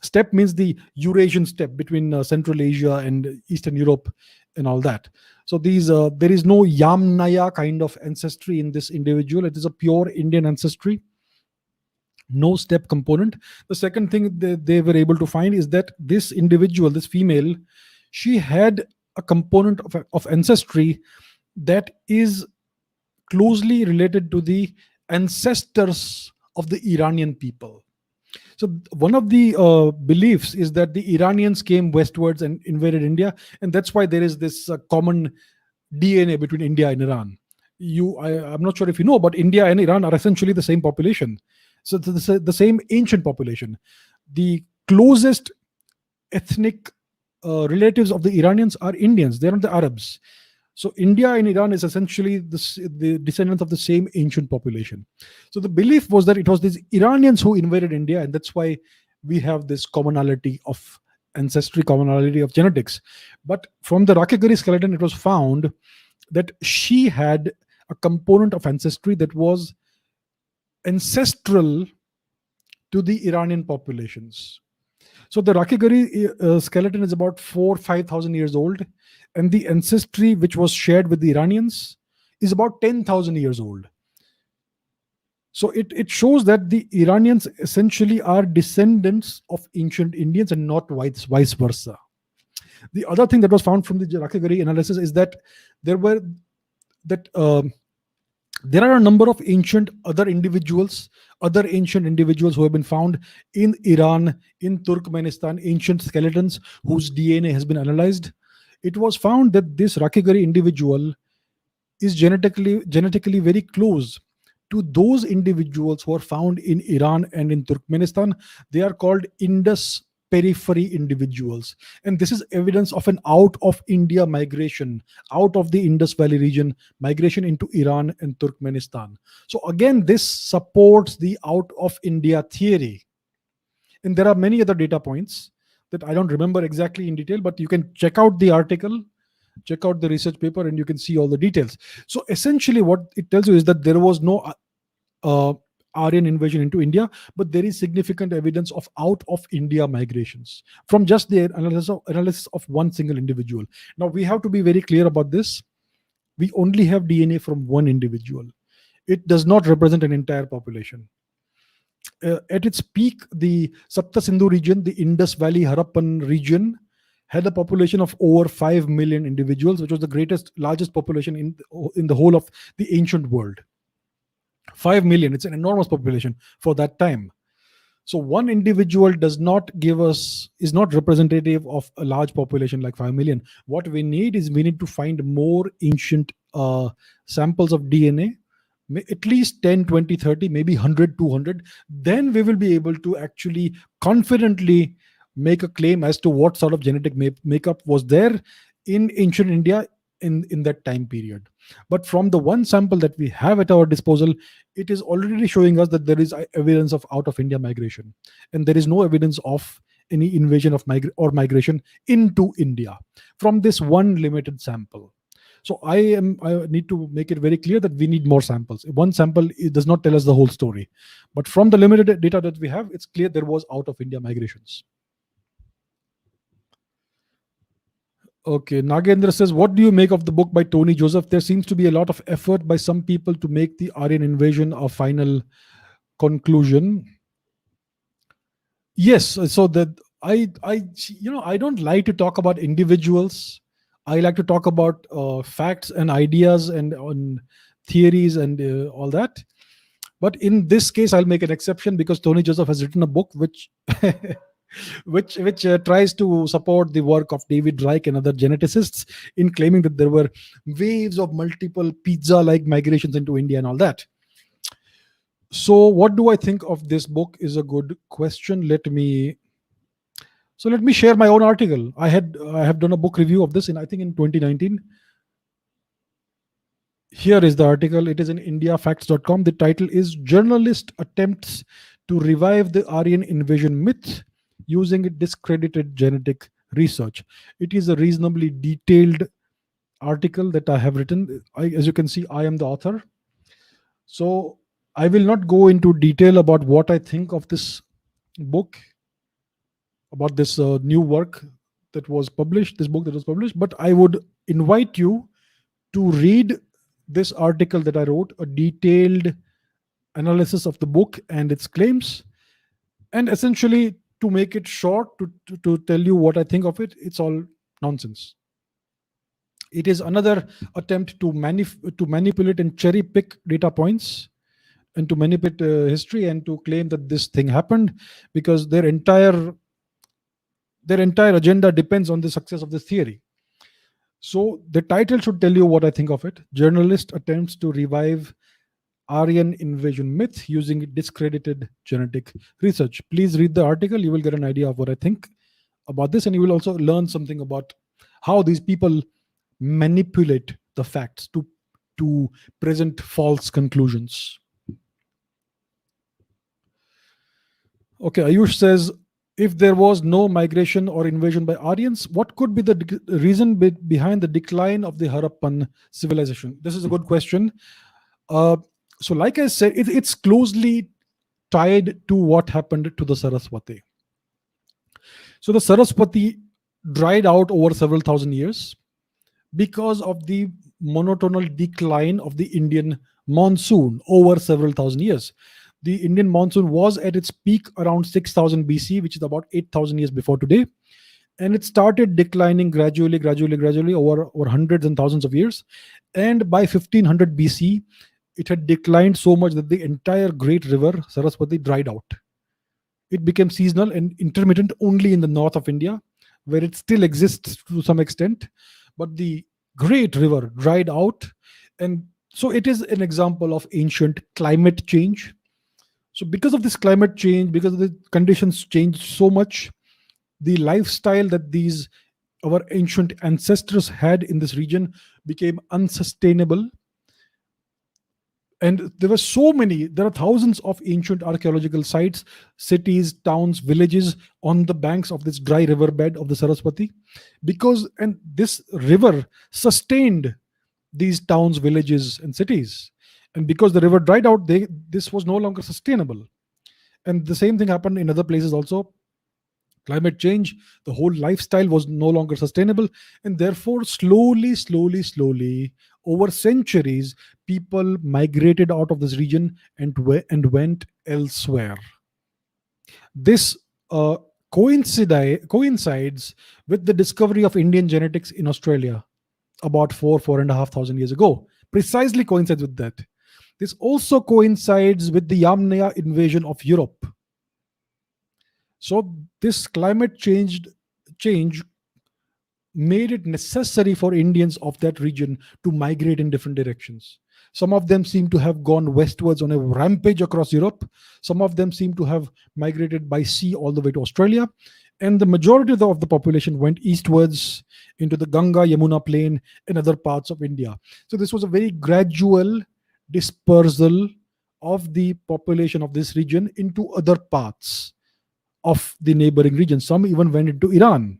Steppe means the Eurasian steppe between Central Asia and Eastern Europe and all that. So there is no Yamnaya kind of ancestry in this individual. It is a pure Indian ancestry, no steppe component. The second thing they were able to find is that this individual, this female, she had a component of ancestry that is closely related to the ancestors of the Iranian people. So one of the beliefs is that the Iranians came westwards and invaded India, and that's why there is this common DNA between India and Iran. I'm not sure if you know, but India and Iran are essentially the same population. So it's the same ancient population. The closest ethnic relatives of the Iranians are Indians. They're not the Arabs. So India and Iran is essentially the descendants of the same ancient population. So the belief was that it was these Iranians who invaded India, and that's why we have this commonality of ancestry, commonality of genetics. But from the Rakhigarhi skeleton, it was found that she had a component of ancestry that was ancestral to the Iranian populations. So the Rakhigarhi skeleton is about 5,000 years old, and the ancestry which was shared with the Iranians is about 10,000 years old. So it shows that the Iranians essentially are descendants of ancient Indians and not vice versa. The other thing that was found from the Rakhigarhi analysis is that there are a number of other ancient individuals who have been found in Iran, in Turkmenistan, ancient skeletons whose DNA has been analyzed. It was found that this Rakhigarhi individual is genetically very close to those individuals who are found in Iran and in Turkmenistan. They are called Indus periphery individuals, and this is evidence of an out of India migration, out of the Indus Valley region, migration into Iran and Turkmenistan. So again, this supports the out of India theory. And there are many other data points that I don't remember exactly in detail, but you can check out the article, check out the research paper, and you can see all the details. So essentially what it tells you is that there was no Aryan invasion into India, but there is significant evidence of out of India migrations from just the analysis of one single individual. Now we have to be very clear about this. We only have DNA from one individual. It does not represent an entire population. At its peak, the Sapta Sindhu region, the Indus Valley Harappan region, had a population of over 5 million individuals, which was the largest population in the whole of the ancient world. 5 million, it's an enormous population for that time. So one individual is not representative of a large population like 5 million. What we need to find more ancient samples of DNA, at least 10, 20, 30, maybe 100, 200. Then we will be able to actually confidently make a claim as to what sort of genetic makeup was there in ancient India in that time period. But from the one sample that we have at our disposal, it is already showing us that there is evidence of out of India migration, and there is no evidence of any invasion of migration into India from this one limited sample. So I need to make it very clear that we need more samples. One sample, it does not tell us the whole story, but from the limited data that we have, it's clear there was out of India migrations. Okay, Nagendra says, what do you make of the book by Tony Joseph? There seems to be a lot of effort by some people to make the Aryan invasion a final conclusion. Yes, so that I don't like to talk about individuals. I like to talk about facts and ideas and on theories and all that. But in this case, I'll make an exception because Tony Joseph has written a book which which tries to support the work of David Reich and other geneticists in claiming that there were waves of multiple pizza-like migrations into India and all that. So what do I think of this book is a good question. Let me share my own article. I have done a book review of this in 2019. Here is the article. It is in indiafacts.com. The title is Journalist Attempts to Revive the Aryan Invasion Myth Using Discredited Genetic Research. It is a reasonably detailed article that I have written. As you can see, I am the author. So I will not go into detail about what I think of this book, about this new work that was published, this book that was published, but I would invite you to read this article that I wrote, a detailed analysis of the book and its claims, and essentially to make it short, to tell you what I think of it, it's all nonsense. It is another attempt to manipulate and cherry pick data points and to manipulate history and to claim that this thing happened because their entire agenda depends on the success of this theory. So the title should tell you what I think of it. Journalist attempts to revive Aryan invasion myth using discredited genetic research. Please read the article. You will get an idea of what I think about this, and you will also learn something about how these people manipulate the facts to present false conclusions. Okay, Ayush says, if there was no migration or invasion by Aryans, what could be the reason behind the decline of the Harappan civilization? This is a good question. So, like I said, it's closely tied to what happened to the Sarasvati. So, the Sarasvati dried out over several thousand years because of the monotonal decline of the Indian monsoon over several thousand years. The Indian monsoon was at its peak around 6000 BC, which is about 8000 years before today. And it started declining gradually over hundreds and thousands of years. And by 1500 BC, it had declined so much that the entire great river, Saraswati, dried out. It became seasonal and intermittent only in the north of India, where it still exists to some extent. But the great river dried out. And so it is an example of ancient climate change. So because of this climate change, because the conditions changed so much, the lifestyle that our ancient ancestors had in this region became unsustainable. And there are thousands of ancient archaeological sites, cities, towns, villages on the banks of this dry riverbed of the Saraswati, and this river sustained these towns, villages, and cities. And because the river dried out, this was no longer sustainable. And the same thing happened in other places also. Climate change, the whole lifestyle was no longer sustainable. And therefore, slowly, over centuries, people migrated out of this region and went elsewhere. This coincides with the discovery of Indian genetics in Australia about 4,500 years ago. Precisely coincides with that. This also coincides with the Yamnaya invasion of Europe. So this climate change made it necessary for Indians of that region to migrate in different directions. Some of them seem to have gone westwards on a rampage across Europe. Some of them seem to have migrated by sea all the way to Australia. And the majority of the population went eastwards into the Ganga Yamuna plain and other parts of India. So this was a very gradual dispersal of the population of this region into other parts of the neighboring region. Some even went into Iran.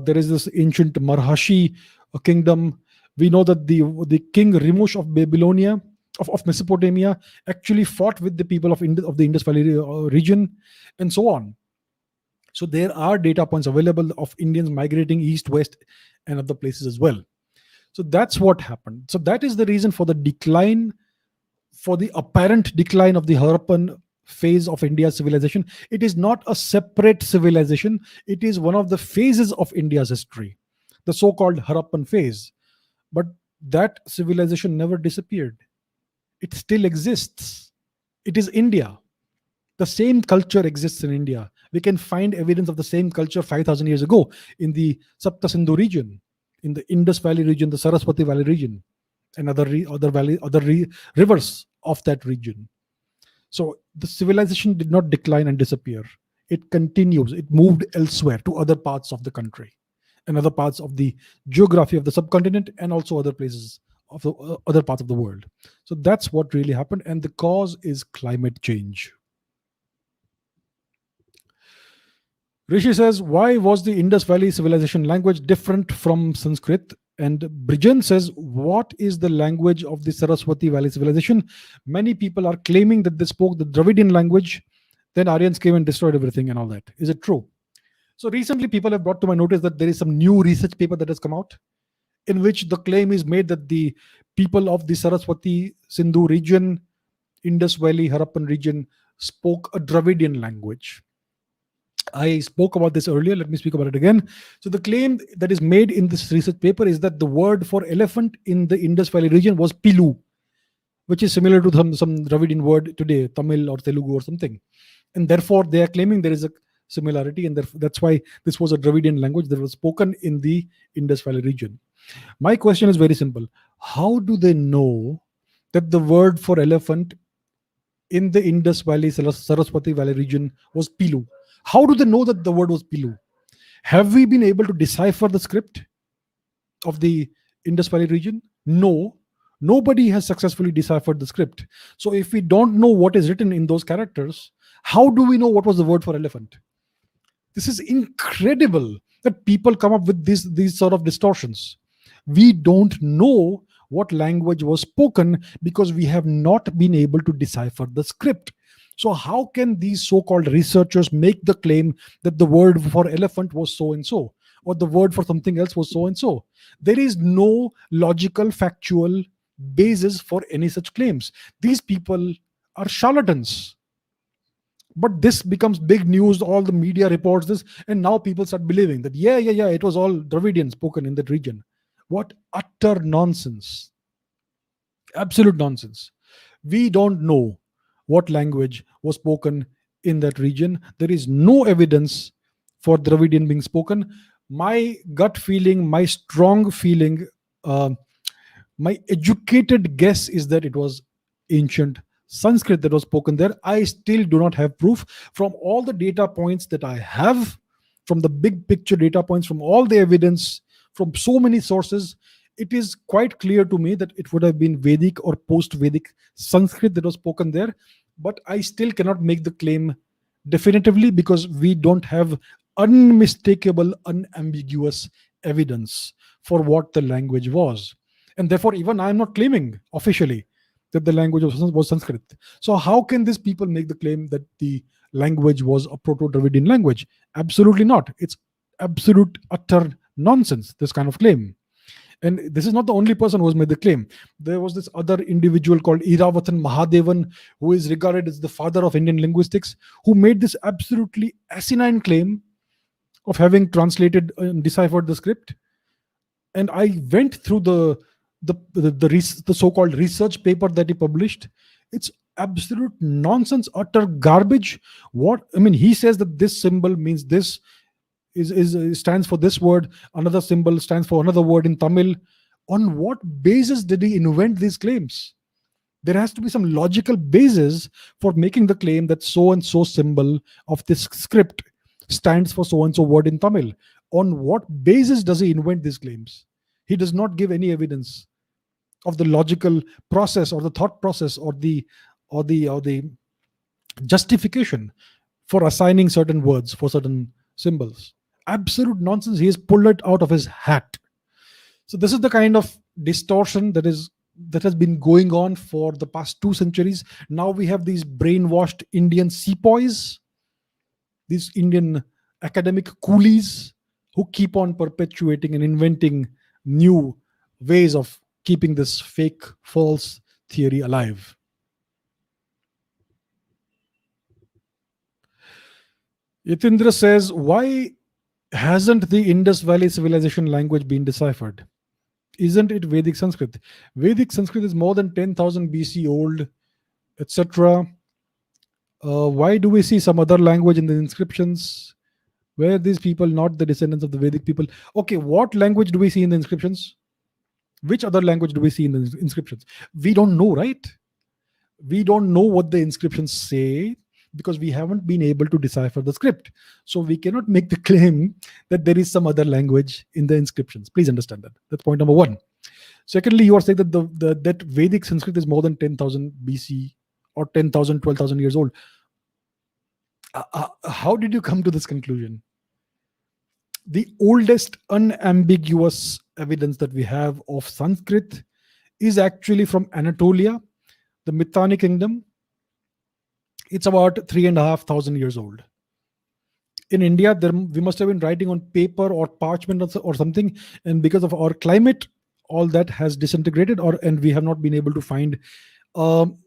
There is this ancient Marhashi kingdom. We know that the king Rimush of Babylonia, of Mesopotamia, actually fought with the people of the Indus Valley region, and so on. So there are data points available of Indians migrating east, west, and other places as well. So that's what happened. So that is the reason for the apparent decline of the Harappan phase of India's civilization. It is not a separate civilization. It is one of the phases of India's history, the so-called Harappan phase. But that civilization never disappeared. It still exists. It is India. The same culture exists in India. We can find evidence of the same culture 5,000 years ago in the Sapta Sindhu region, in the Indus Valley region, the Saraswati Valley region, and other rivers of that region. So the civilization did not decline and disappear. It continues. It moved elsewhere to other parts of the country and other parts of the geography of the subcontinent and also other places of the other parts of the world. So that's what really happened, and the cause is climate change. Rishi says, why was the Indus Valley civilization language different from Sanskrit? And Brijan says, what is the language of the Sarasvati Valley civilization? Many people are claiming that they spoke the Dravidian language, then Aryans came and destroyed everything and all that. Is it true? So recently, people have brought to my notice that there is some new research paper that has come out in which the claim is made that the people of the Saraswati Sindhu region, Indus Valley, Harappan region spoke a Dravidian language. I spoke about this earlier. Let me speak about it again. So the claim that is made in this research paper is that the word for elephant in the Indus Valley region was pilu, which is similar to some Dravidian word today, Tamil or Telugu or something. And therefore, they are claiming there is a similarity, and that's why this was a Dravidian language that was spoken in the Indus Valley region. My question is very simple. How do they know that the word for elephant in the Indus Valley, Saraswati Valley region was pilu? How do they know that the word was pilu? Have we been able to decipher the script of the Indus Valley region? No. Nobody has successfully deciphered the script. So if we don't know what is written in those characters, how do we know what was the word for elephant? This is incredible that people come up with these sort of distortions. We don't know what language was spoken because we have not been able to decipher the script. So how can these so-called researchers make the claim that the word for elephant was so and so, or the word for something else was so and so? There is no logical, factual basis for any such claims. These people are charlatans. But this becomes big news. All the media reports this, and now people start believing that yeah, it was all Dravidian spoken in that region. What utter nonsense! Absolute nonsense. We don't know what language was spoken in that region. There is no evidence for Dravidian being spoken. My gut feeling, my strong feeling, my educated guess is that it was ancient Sanskrit that was spoken there. I still do not have proof. From all the data points that I have, from the big picture data points, from all the evidence, from so many sources, it is quite clear to me that it would have been Vedic or post-Vedic Sanskrit that was spoken there. But I still cannot make the claim definitively because we don't have unmistakable, unambiguous evidence for what the language was. And therefore, even I am not claiming officially that the language was Sanskrit. So how can these people make the claim that the language was a Proto-Dravidian language? Absolutely not. It's absolute, utter nonsense, this kind of claim. And this is not the only person who has made the claim. There was this other individual called Iravatham Mahadevan, who is regarded as the father of Indian linguistics, who made this absolutely asinine claim of having translated and deciphered the script. And I went through the so-called research paper that he published. It's absolute nonsense, utter garbage. He says that this symbol means this, stands for this word, another symbol stands for another word in Tamil. On what basis did he invent these claims? There has to be some logical basis for making the claim that so and so symbol of this script stands for so and so word in Tamil. On what basis does he invent these claims? He does not give any evidence of the logical process or the thought process or the justification for assigning certain words for certain symbols. Absolute nonsense. He has pulled it out of his hat. So this is the kind of distortion that has been going on for the past 2 centuries. Now we have these brainwashed Indian sepoys, these Indian academic coolies who keep on perpetuating and inventing new ways of keeping this fake, false theory alive. Yatindra says, why hasn't the Indus Valley civilization language been deciphered? Isn't it Vedic Sanskrit? Vedic Sanskrit is more than 10,000 BC old, etc. Why do we see some other language in the inscriptions? Were these people not the descendants of the Vedic people? Okay, what language do we see in the inscriptions? Which other language do we see in the inscriptions? We don't know, right? We don't know what the inscriptions say because we haven't been able to decipher the script. So we cannot make the claim that there is some other language in the inscriptions. Please understand that. That's point number 1. Secondly, you are saying that that Vedic Sanskrit is more than 10,000 BC or 10,000, 12,000 years old. How did you come to this conclusion? The oldest unambiguous evidence that we have of Sanskrit is actually from Anatolia, the Mitanni kingdom. It's about 3,500 years old. In India, we must have been writing on paper or parchment or something, and because of our climate, all that has disintegrated, and we have not been able to find um,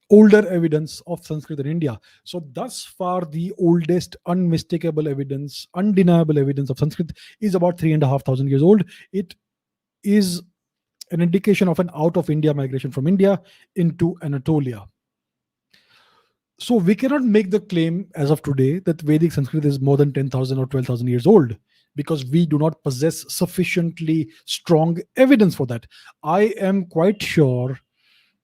older evidence of Sanskrit in India. So thus far, the oldest unmistakable evidence, undeniable evidence of Sanskrit is about 3,500 years old. It is an indication of an out of India migration from India into Anatolia. So we cannot make the claim as of today that Vedic Sanskrit is more than 10,000 or 12,000 years old, because we do not possess sufficiently strong evidence for that. I am quite sure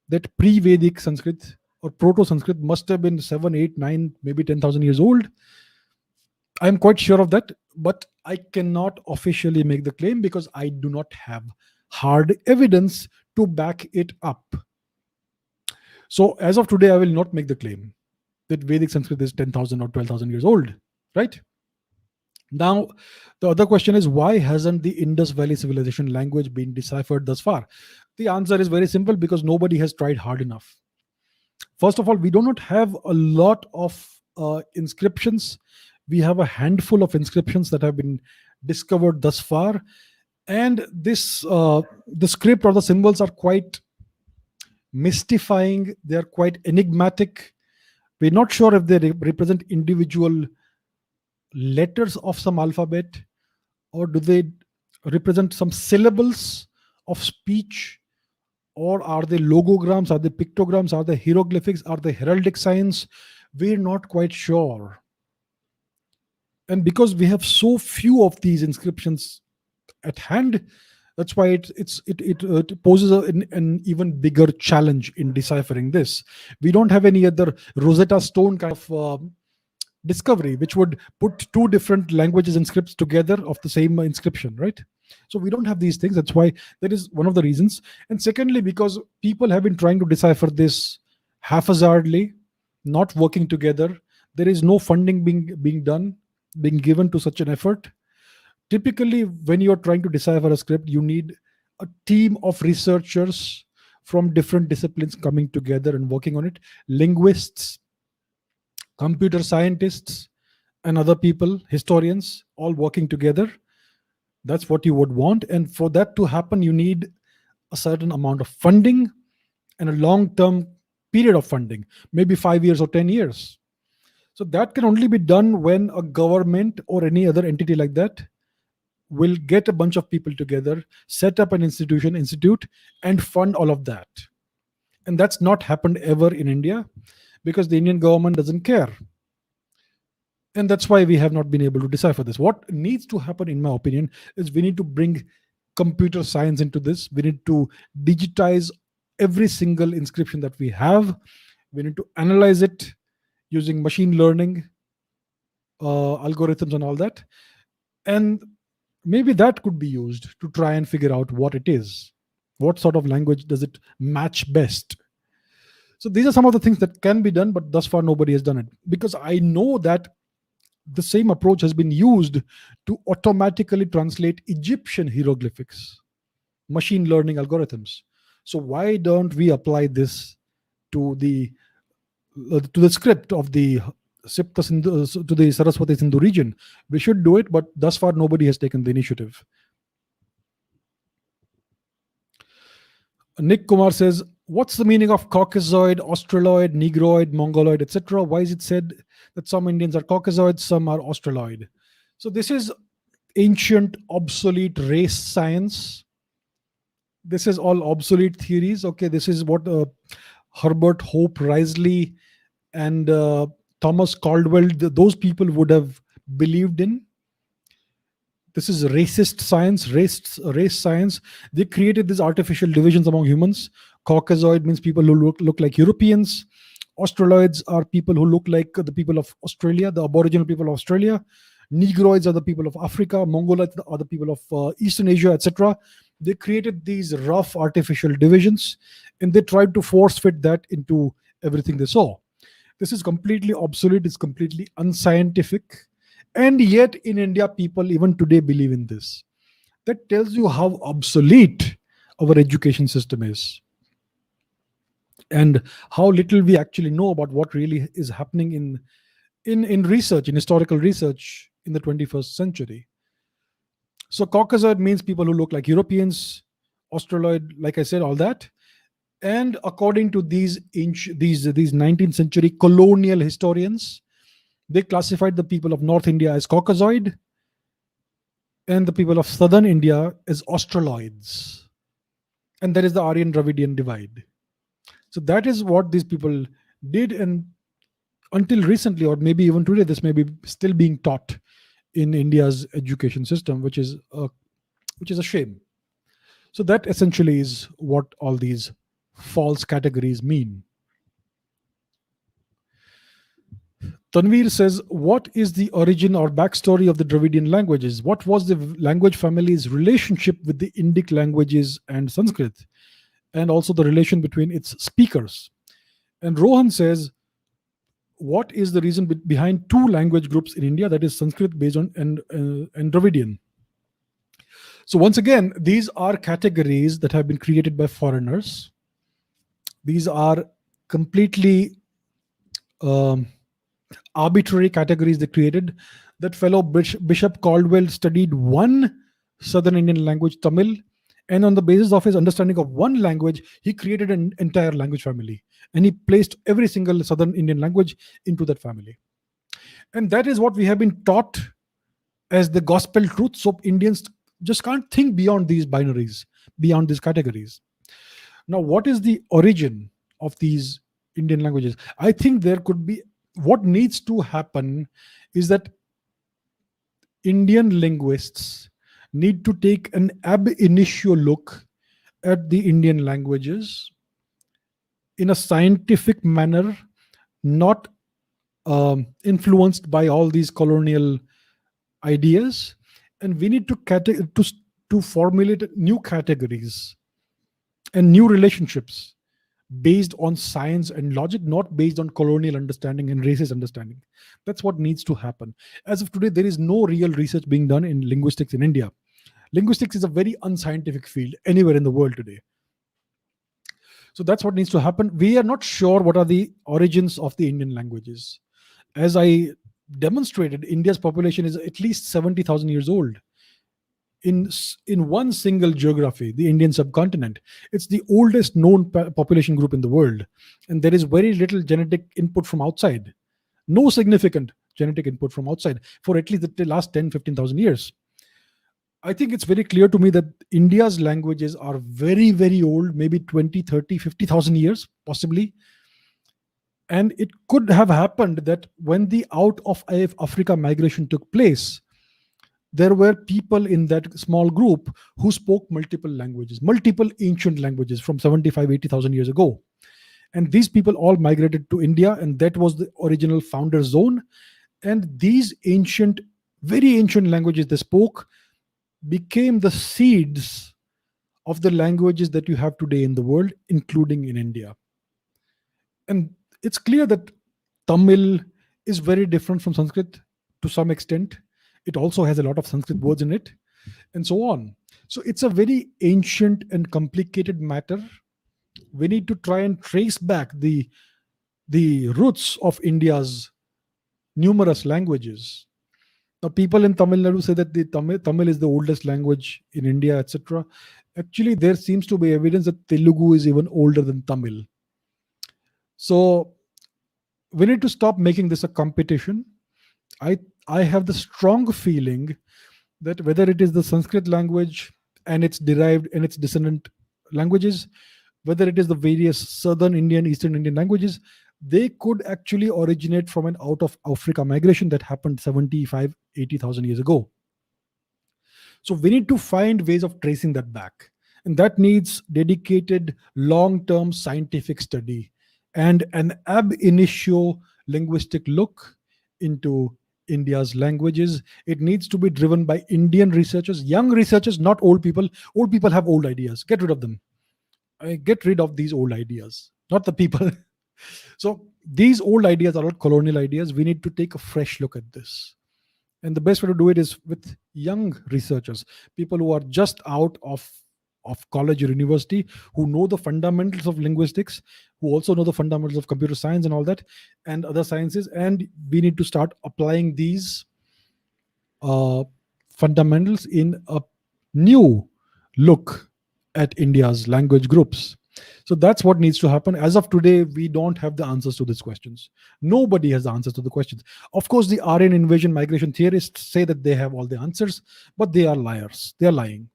that pre-Vedic Sanskrit or Proto-Sanskrit must have been 7, 8, 9, maybe 10,000 years old. I am quite sure of that, but I cannot officially make the claim because I do not have hard evidence to back it up. So as of today, I will not make the claim that Vedic Sanskrit is 10,000 or 12,000 years old, right? Now, the other question is, why hasn't the Indus Valley civilization language been deciphered thus far? The answer is very simple: because nobody has tried hard enough. First of all, we do not have a lot of inscriptions. We have a handful of inscriptions that have been discovered thus far, and the script or the symbols are quite mystifying. They are quite enigmatic. We're not sure if they represent individual letters of some alphabet, or do they represent some syllables of speech, or are they logograms, are they pictograms, are they hieroglyphics, are they heraldic signs? We're not quite sure. And because we have so few of these inscriptions at hand, that's why it poses an even bigger challenge in deciphering this. We don't have any other Rosetta Stone kind of discovery which would put two different languages and scripts together of the same inscription, right? So we don't have these things. That's why that is one of the reasons. And secondly, because people have been trying to decipher this haphazardly, not working together. There is no funding being given to such an effort. Typically, when you're trying to decipher a script, you need a team of researchers from different disciplines coming together and working on it. Linguists, computer scientists, and other people, historians, all working together. That's what you would want. And for that to happen, you need a certain amount of funding and a long-term period of funding, maybe 5 years or 10 years. So that can only be done when a government or any other entity like that will get a bunch of people together, set up an institute, and fund all of that. And that's not happened ever in India, because the Indian government doesn't care. And that's why we have not been able to decipher this. What needs to happen, in my opinion, is we need to bring computer science into this. We need to digitize every single inscription that we have. We need to analyze it using machine learning algorithms and all that. And maybe that could be used to try and figure out what it is. What sort of language does it match best? So these are some of the things that can be done, but thus far nobody has done it. Because I know that the same approach has been used to automatically translate Egyptian hieroglyphics, machine learning algorithms. So why don't we apply this to the script of the Sipta Sindhu, to the Sarasvati Sindhu region? We should do it, but thus far nobody has taken the initiative. Nick Kumar says, what's the meaning of Caucasoid, Australoid, Negroid, Mongoloid, etc.? Why is it said that some Indians are Caucasoid, some are Australoid? So this is ancient, obsolete race science. This is all obsolete theories. Okay, this is what Herbert Hope Risley and Thomas Caldwell, those people would have believed in. This is racist science, race science. They created these artificial divisions among humans. Caucasoid means people who look like Europeans. Australoids are people who look like the people of Australia, the Aboriginal people of Australia. Negroids are the people of Africa. Mongoloids are the people of Eastern Asia, etc. They created these rough artificial divisions, and they tried to force fit that into everything they saw. This is completely obsolete, it's completely unscientific. And yet, in India, people even today believe in this. That tells you how obsolete our education system is, and how little we actually know about what really is happening in research, in historical research in the 21st century. So Caucasoid means people who look like Europeans, Australoid, like I said, all that. And according to these 19th century colonial historians, they classified the people of North India as Caucasoid and the people of southern India as Australoids. And that is the Aryan Dravidian divide. So that is what these people did, and until recently, or maybe even today, this may be still being taught in India's education system, which is a shame. So that essentially is what all these false categories mean. Tanveer says, what is the origin or backstory of the Dravidian languages? What was the language family's relationship with the Indic languages and Sanskrit, and also the relation between its speakers? And Rohan says, what is the reason behind two language groups in India, that is Sanskrit based on and Dravidian? So once again, these are categories that have been created by foreigners. These are completely arbitrary categories they created. That fellow Bishop Caldwell studied one southern Indian language, Tamil, and on the basis of his understanding of one language, he created an entire language family, and he placed every single southern Indian language into that family. And that is what we have been taught as the gospel truth. So Indians just can't think beyond these binaries, beyond these categories. Now, what is the origin of these Indian languages? I think there could be, what needs to happen is that Indian linguists need to take an ab initio look at the Indian languages in a scientific manner, not influenced by all these colonial ideas. And we need to formulate new categories and new relationships based on science and logic, not based on colonial understanding and racist understanding. That's what needs to happen. As of today, there is no real research being done in linguistics in India. Linguistics is a very unscientific field anywhere in the world today. So that's what needs to happen. We are not sure what are the origins of the Indian languages. As I demonstrated, India's population is at least 70,000 years old. In one single geography, the Indian subcontinent, it's the oldest known population group in the world, and there is very little genetic input from outside. No significant genetic input from outside for at least the last 10, 15,000 years. I think it's very clear to me that India's languages are very, very old, maybe 20, 30, 50,000 years, possibly. And it could have happened that when the out of Africa migration took place, there were people in that small group who spoke multiple languages, multiple ancient languages from 75, 80,000 years ago. And these people all migrated to India, and that was the original founder zone. And these ancient, very ancient languages they spoke became the seeds of the languages that you have today in the world, including in India. And it's clear that Tamil is very different from Sanskrit to some extent. It also has a lot of Sanskrit words in it, and so on. So it's a very ancient and complicated matter. We need to try and trace back the roots of India's numerous languages. Now, people in Tamil Nadu say that the Tamil is the oldest language in India, etc. Actually, there seems to be evidence that Telugu is even older than Tamil. So we need to stop making this a competition. I have the strong feeling that whether it is the Sanskrit language and its derived and its descendant languages, whether it is the various Southern Indian, Eastern Indian languages, they could actually originate from an out of Africa migration that happened 75, 80,000 years ago. So we need to find ways of tracing that back. And that needs dedicated long-term scientific study and an ab initio linguistic look into India's languages. It needs to be driven by Indian researchers, young researchers, not old people. Old people have old ideas. Get rid of them. Get rid of these old ideas, not the people. So these old ideas are all colonial ideas. We need to take a fresh look at this. And the best way to do it is with young researchers, people who are just out of college or university, who know the fundamentals of linguistics, who also know the fundamentals of computer science and all that, and other sciences. And we need to start applying these uh, fundamentals in a new look at India's language groups. So that's what needs to happen. As of today, we don't have the answers to these questions. Nobody has the answers to the questions. Of course, the Aryan invasion migration theorists say that they have all the answers, but they are liars. They are lying.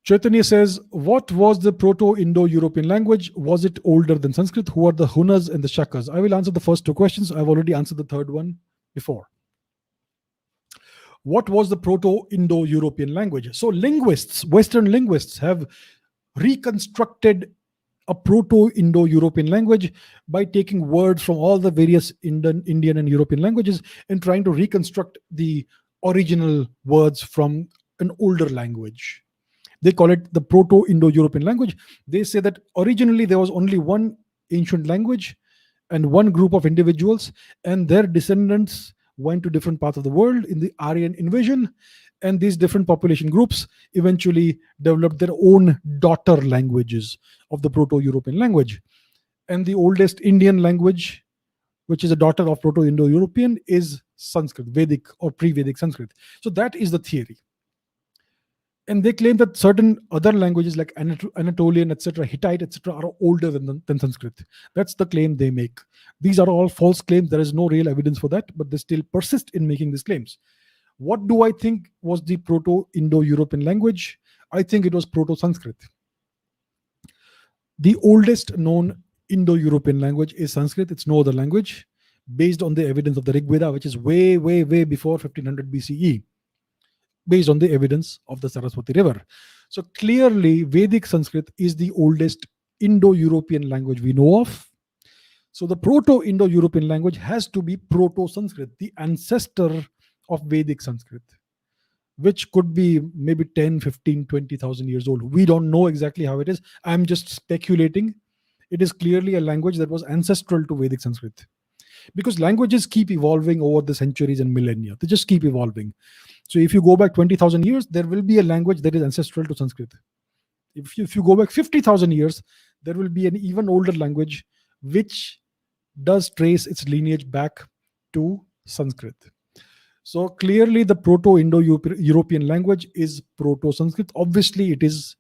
Chaitanya says, what was the Proto-Indo-European language? Was it older than Sanskrit? Who are the Hunas and the Shakas? I will answer the first two questions. I've already answered the third one before. What was the Proto-Indo-European language? So linguists, Western linguists, have reconstructed a Proto-Indo-European language by taking words from all the various Indian and European languages and trying to reconstruct the original words from an older language. They call it the Proto-Indo-European language. They say that originally there was only one ancient language and one group of individuals, and their descendants went to different parts of the world in the Aryan invasion, and these different population groups eventually developed their own daughter languages of the Proto-European language. And the oldest Indian language, which is a daughter of Proto-Indo-European, is Sanskrit, Vedic or pre-Vedic Sanskrit. So that is the theory. And they claim that certain other languages like Anatolian, etc., Hittite, etc., are older than Sanskrit. That's the claim they make. These are all false claims. There is no real evidence for that, but they still persist in making these claims. What do I think was the Proto-Indo-European language? I think it was Proto-Sanskrit. The oldest known Indo-European language is Sanskrit. It's no other language, based on the evidence of the Rig Veda, which is way, way, way before 1500 BCE. Based on the evidence of the Sarasvati River. So clearly, Vedic Sanskrit is the oldest Indo-European language we know of. So the Proto-Indo-European language has to be Proto-Sanskrit, the ancestor of Vedic Sanskrit, which could be maybe 10, 15, 20,000 years old. We don't know exactly how it is. I'm just speculating. It is clearly a language that was ancestral to Vedic Sanskrit. Because languages keep evolving over the centuries and millennia. They just keep evolving. So if you go back 20,000 years, there will be a language that is ancestral to Sanskrit. If you go back 50,000 years, there will be an even older language which does trace its lineage back to Sanskrit. So clearly the Proto-Indo-European language is Proto-Sanskrit. Obviously, it is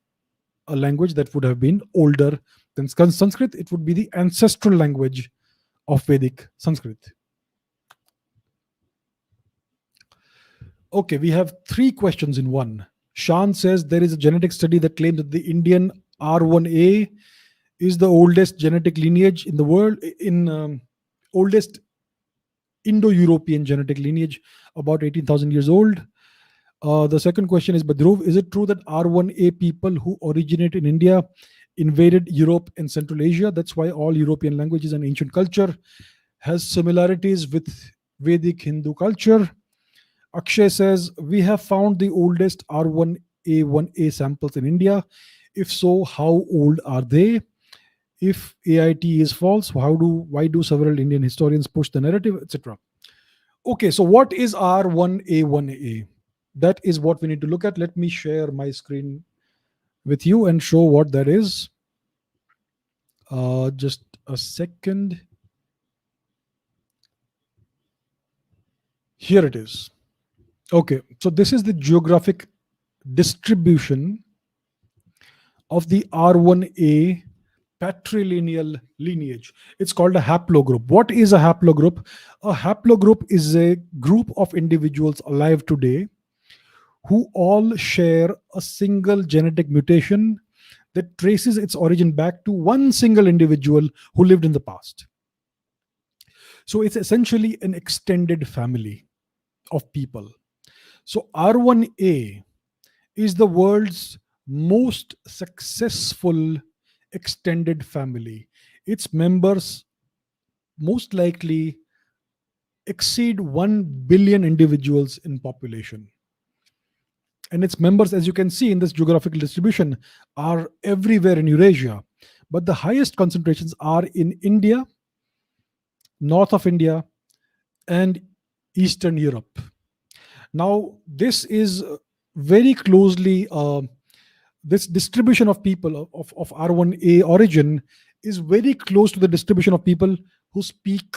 a language that would have been older than Sanskrit. It would be the ancestral language of Vedic Sanskrit. Okay, we have three questions in one. Shan says there is a genetic study that claims that the Indian R1A is the oldest genetic lineage in the world, oldest Indo-European genetic lineage, about 18,000 years old. The second question is, Badruv, is it true that R1A people who originate in India invaded Europe and Central Asia? That's why all European languages and ancient culture has similarities with Vedic Hindu culture. Akshay says, we have found the oldest R1A1A samples in India. If so, how old are they? If AIT is false, why do several Indian historians push the narrative, etc.? Okay, so what is R1A1A? That is what we need to look at. Let me share my screen with you and show what that is. Just a second. Here it is. Okay, so this is the geographic distribution of the R1A patrilineal lineage. It's called a haplogroup. What is a haplogroup? A haplogroup is a group of individuals alive today who all share a single genetic mutation that traces its origin back to one single individual who lived in the past. So it's essentially an extended family of people. So R1A is the world's most successful extended family. Its members most likely exceed 1 billion individuals in population. And its members, as you can see in this geographical distribution, are everywhere in Eurasia. But the highest concentrations are in India, north of India, and Eastern Europe. Now, this is very closely, this distribution of people of R1A origin is very close to the distribution of people who speak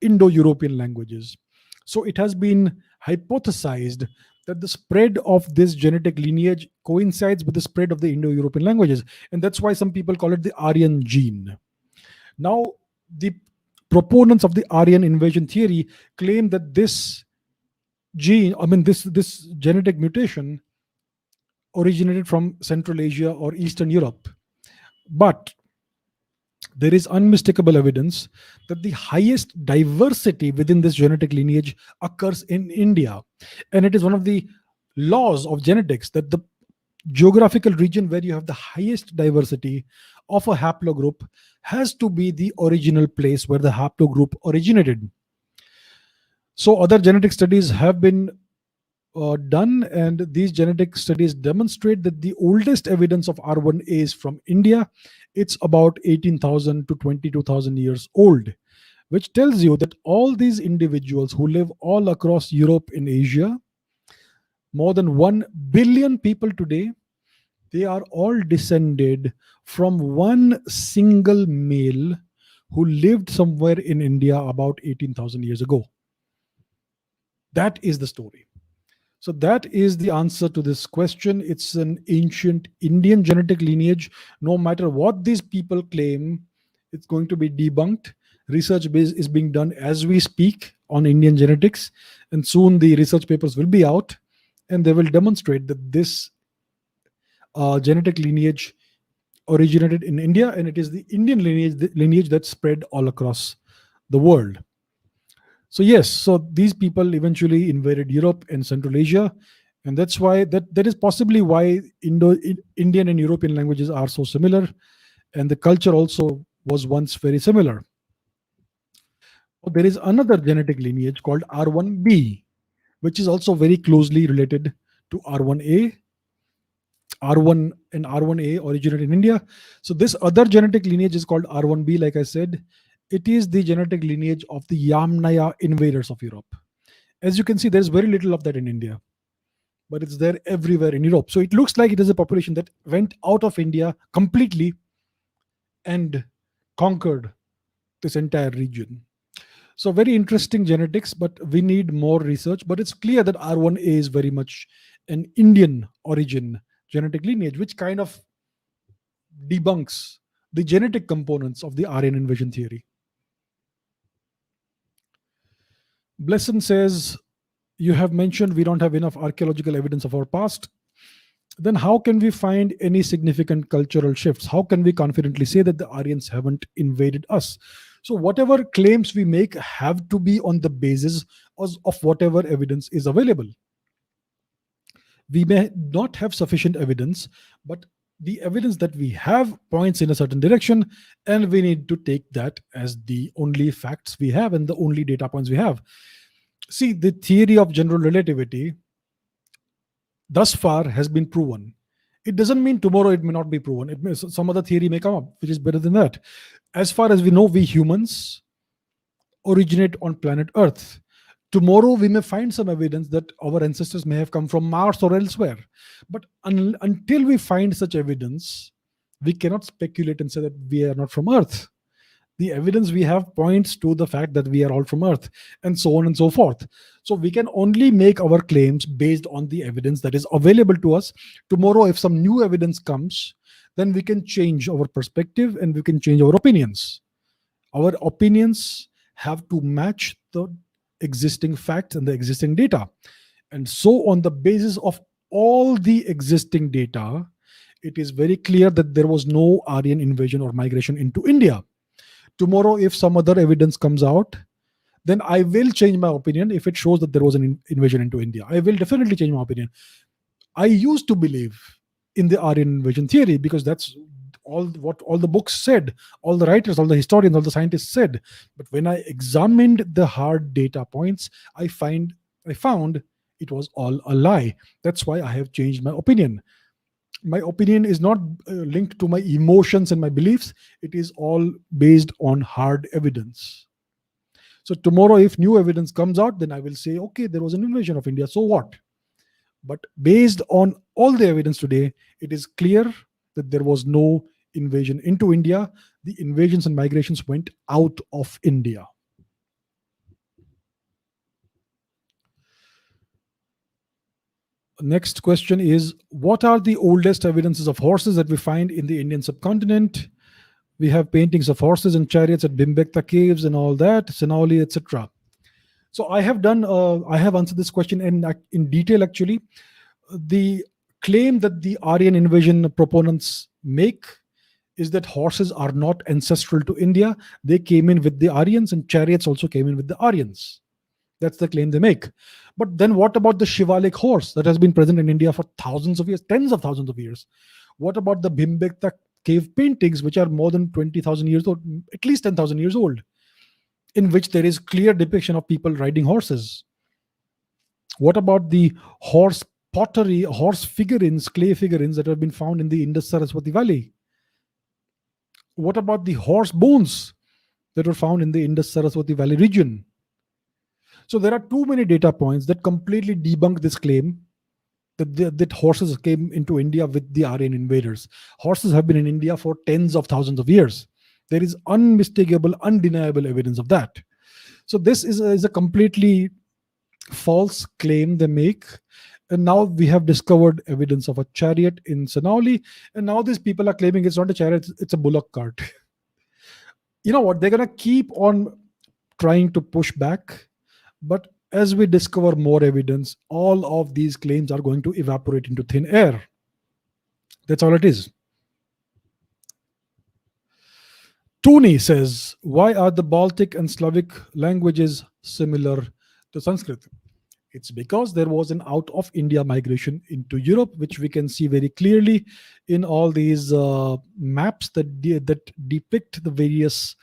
Indo-European languages. So it has been hypothesized that the spread of this genetic lineage coincides with the spread of the Indo-European languages. And that's why some people call it the Aryan gene. Now, the proponents of the Aryan invasion theory claim that this gene, this genetic mutation originated from Central Asia or Eastern Europe. But there is unmistakable evidence that the highest diversity within this genetic lineage occurs in India. And it is one of the laws of genetics that the geographical region where you have the highest diversity of a haplogroup has to be the original place where the haplogroup originated. So, other genetic studies have been done, and these genetic studies demonstrate that the oldest evidence of R1A is from India. It's about 18,000 to 22,000 years old, which tells you that all these individuals who live all across Europe and Asia, more than 1 billion people today, they are all descended from one single male who lived somewhere in India about 18,000 years ago. That is the story. So that is the answer to this question. It's an ancient Indian genetic lineage. No matter what these people claim, it's going to be debunked. Research is being done as we speak on Indian genetics, and soon the research papers will be out, and they will demonstrate that this genetic lineage originated in India, and it is the Indian lineage that spread all across the world. So yes, so these people eventually invaded Europe and Central Asia, and that's why that is possibly why Indian and European languages are so similar, and the culture also was once very similar. There is another genetic lineage called R1B, which is also very closely related to R1A. R1 and R1A originated in India. So this other genetic lineage is called R1B, like I said. It is the genetic lineage of the YAMNAYA invaders of Europe. As you can see, there's very little of that in India, but it's there everywhere in Europe. So it looks like it is a population that went out of India completely and conquered this entire region. So very interesting genetics, but we need more research. But it's clear that R1A is very much an Indian origin genetic lineage, which kind of debunks the genetic components of the Aryan invasion theory. Blesson says, you have mentioned we don't have enough archaeological evidence of our past. Then how can we find any significant cultural shifts? How can we confidently say that the Aryans haven't invaded us? So whatever claims we make have to be on the basis of whatever evidence is available. We may not have sufficient evidence, but the evidence that we have points in a certain direction, and we need to take that as the only facts we have and the only data points we have. See, the theory of general relativity thus far has been proven. It doesn't mean tomorrow it may not be proven. Some other theory may come up, which is better than that. As far as we know, we humans originate on planet Earth. Tomorrow we may find some evidence that our ancestors may have come from Mars or elsewhere. But until we find such evidence, we cannot speculate and say that we are not from Earth. The evidence we have points to the fact that we are all from Earth, and so on and so forth. So we can only make our claims based on the evidence that is available to us. Tomorrow, if some new evidence comes, then we can change our perspective and we can change our opinions. Our opinions have to match the existing facts and the existing data. And so on the basis of all the existing data, it is very clear that there was no Aryan invasion or migration into India. Tomorrow, if some other evidence comes out, then I will change my opinion if it shows that there was an invasion into India. I will definitely change my opinion. I used to believe in the Aryan invasion theory because that's what all the books said, all the writers, all the historians, all the scientists said. But when I examined the hard data points, I found it was all a lie. That's why I have changed my opinion. My opinion is not linked to my emotions and my beliefs. It is all based on hard evidence. So tomorrow, if new evidence comes out, then I will say, okay, there was an invasion of India. So what? But based on all the evidence today, it is clear that there was no invasion into India. The invasions and migrations went out of India. Next question is, what are the oldest evidences of horses that we find in the Indian subcontinent? We have paintings of horses and chariots at Bhimbekta caves and all that, Sinauli, etc. So I have answered this question in detail actually. The claim that the Aryan invasion proponents make is that horses are not ancestral to India. They came in with the Aryans, and chariots also came in with the Aryans. That's the claim they make. But then what about the Shivalik horse that has been present in India for thousands of years, tens of thousands of years? What about the Bhimbekta cave paintings, which are more than 20,000 years old, at least 10,000 years old, in which there is clear depiction of people riding horses? What about the horse pottery, horse figurines, clay figurines that have been found in the Indus Sarasvati Valley? What about the horse bones that were found in the Indus Sarasvati Valley region? So there are too many data points that completely debunk this claim that horses came into India with the Aryan invaders. Horses have been in India for tens of thousands of years. There is unmistakable, undeniable evidence of that. So this is a completely false claim they make. And now we have discovered evidence of a chariot in Sanauli, and now these people are claiming it's not a chariot, it's a bullock cart. You know what? They're going to keep on trying to push back. But as we discover more evidence, all of these claims are going to evaporate into thin air. That's all it is. Tooney says, why are the Baltic and Slavic languages similar to Sanskrit? It's because there was an out of India migration into Europe, which we can see very clearly in all these maps that depict the various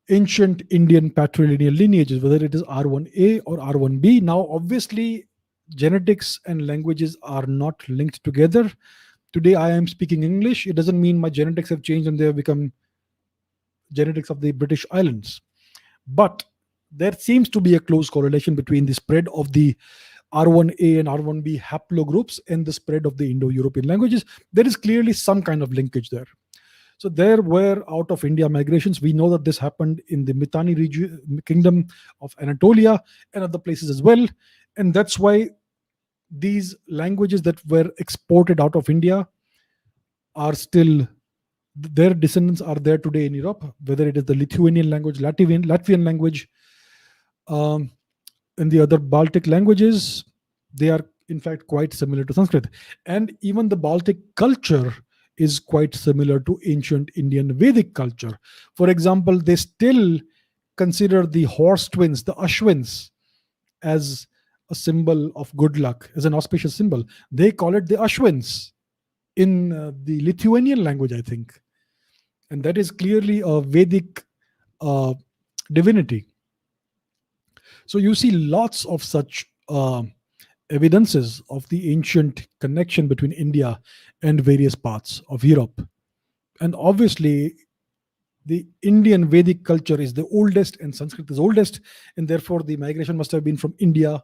ancient Indian patrilineal lineages, whether it is R1A or R1B. Now, obviously, genetics and languages are not linked together. Today, I am speaking English. It doesn't mean my genetics have changed and they have become genetics of the British Islands. But there seems to be a close correlation between the spread of the R1A and R1B haplogroups and the spread of the Indo-European languages. There is clearly some kind of linkage there. So there were out of India migrations. We know that this happened in the Mitanni region, kingdom of Anatolia, and other places as well. And that's why these languages that were exported out of India are still, their descendants are there today in Europe, whether it is the Lithuanian language, Latvian language, and the other Baltic languages. They are in fact quite similar to Sanskrit. And even the Baltic culture is quite similar to ancient Indian Vedic culture. For example, they still consider the horse twins, the Ashwins, as a symbol of good luck, as an auspicious symbol. They call it the Ashwins in the Lithuanian language, I think. And that is clearly a Vedic divinity. So you see lots of such evidences of the ancient connection between India and various parts of Europe. And obviously, the Indian Vedic culture is the oldest and Sanskrit is oldest, and therefore the migration must have been from India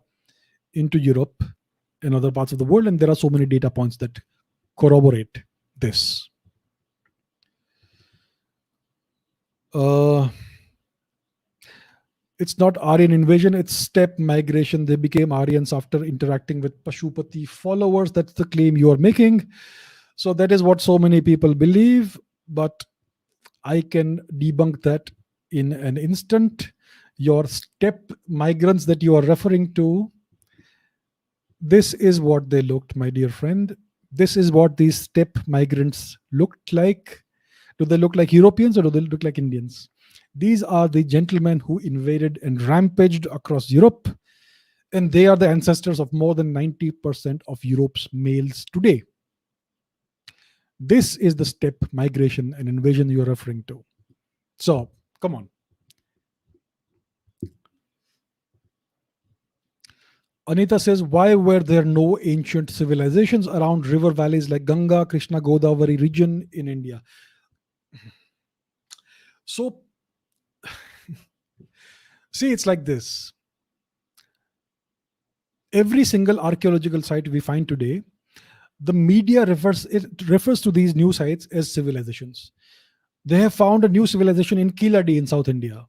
into Europe and other parts of the world. And there are so many data points that corroborate this. It's not Aryan invasion, it's steppe migration. They became Aryans after interacting with Pashupati followers. That's the claim you are making. So that is what so many people believe, but I can debunk that in an instant. Your steppe migrants that you are referring to, this is what they looked, my dear friend. This is what these steppe migrants looked like. Do they look like Europeans or do they look like Indians? These are the gentlemen who invaded and rampaged across Europe, and they are the ancestors of more than 90% of Europe's males today. This is the steppe migration and invasion you're referring to. So, come on. Anita says, why were there no ancient civilizations around river valleys like Ganga, Krishna, Godavari region in India? So, see, it's like this. Every single archaeological site we find today, the media refers to these new sites as civilizations. They have found a new civilization in Kiladi in South India.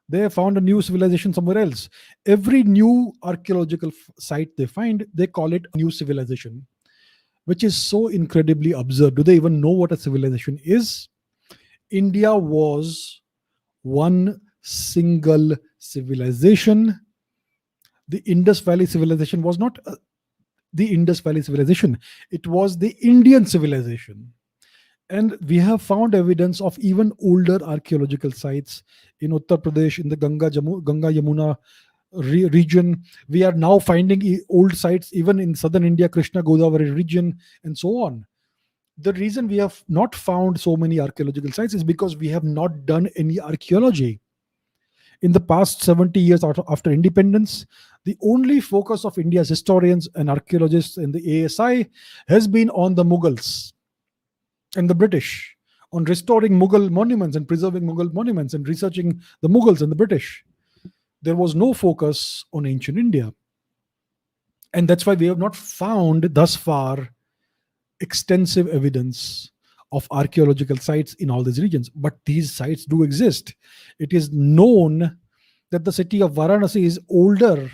They have found a new civilization somewhere else. Every new archaeological site they find, they call it a new civilization, which is so incredibly absurd. Do they even know what a civilization is? India was one single civilization. The Indus Valley civilization was not the Indus Valley civilization, it was the Indian civilization. And we have found evidence of even older archaeological sites in Uttar Pradesh, in the Ganga Yamuna region. We are now finding old sites even in southern India, Krishna Godavari region, and so on. The reason we have not found so many archaeological sites is because we have not done any archaeology. In the past 70 years after independence, the only focus of India's historians and archaeologists in the ASI has been on the Mughals and the British, on restoring Mughal monuments and preserving Mughal monuments and researching the Mughals and the British. There was no focus on ancient India. And that's why we have not found thus far extensive evidence of archaeological sites in all these regions. But these sites do exist. It is known that the city of Varanasi is older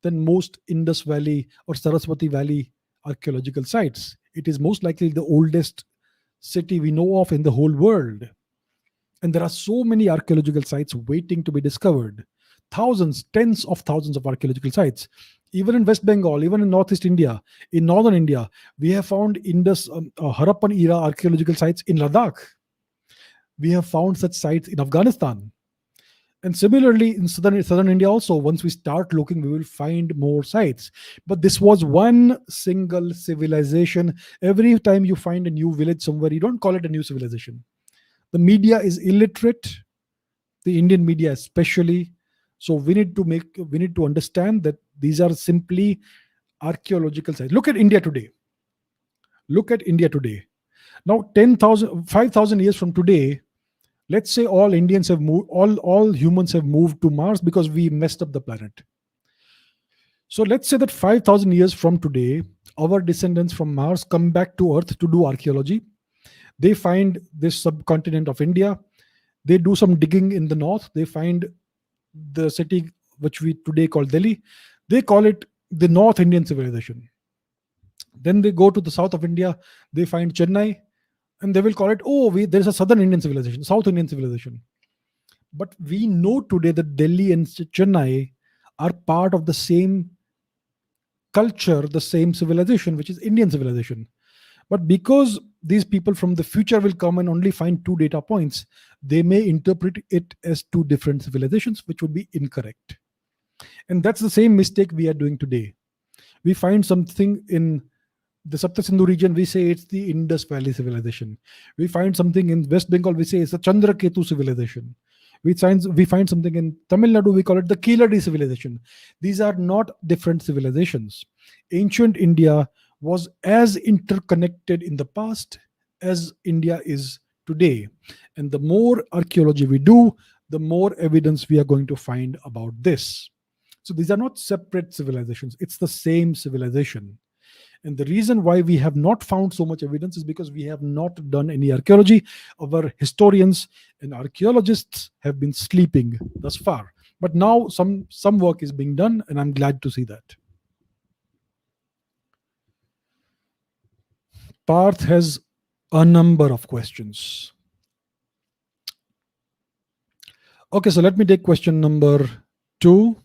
than most Indus Valley or Sarasvati Valley archaeological sites. It is most likely the oldest city we know of in the whole world. And there are so many archaeological sites waiting to be discovered. Thousands, tens of thousands of archaeological sites. Even in West Bengal, even in Northeast India, in Northern India, we have found Indus, Harappan era archaeological sites in Ladakh. We have found such sites in Afghanistan. And similarly, in southern India also, once we start looking, we will find more sites. But this was one single civilization. Every time you find a new village somewhere, you don't call it a new civilization. The media is illiterate, the Indian media especially. So we need to understand that these are simply archaeological sites. Look at India today. Now, 10,000, 5,000 years from today, let's say all Indians have moved, all humans have moved to Mars because we messed up the planet. So let's say that 5,000 years from today, our descendants from Mars come back to Earth to do archaeology. They find this subcontinent of India. They do some digging in the north. They find the city which we today call Delhi. They call it the North Indian civilization. Then they go to the south of India. They find Chennai, and they will call it, there's a Southern Indian civilization, South Indian civilization. But we know today that Delhi and Chennai are part of the same culture, the same civilization, which is Indian civilization. But because these people from the future will come and only find two data points, they may interpret it as two different civilizations, which would be incorrect. And that's the same mistake we are doing today. We find something in the Saptasindhu region, we say it's the Indus Valley civilization. We find something in West Bengal, we say it's the Chandraketu civilization. We find something in Tamil Nadu, we call it the Kiladi civilization. These are not different civilizations. Ancient India was as interconnected in the past as India is today. And the more archaeology we do, the more evidence we are going to find about this. So these are not separate civilizations, it's the same civilization. And the reason why we have not found so much evidence is because we have not done any archaeology. Our historians and archaeologists have been sleeping thus far. But now some work is being done, and I'm glad to see that. Parth has a number of questions. Okay, so let me take question number 2.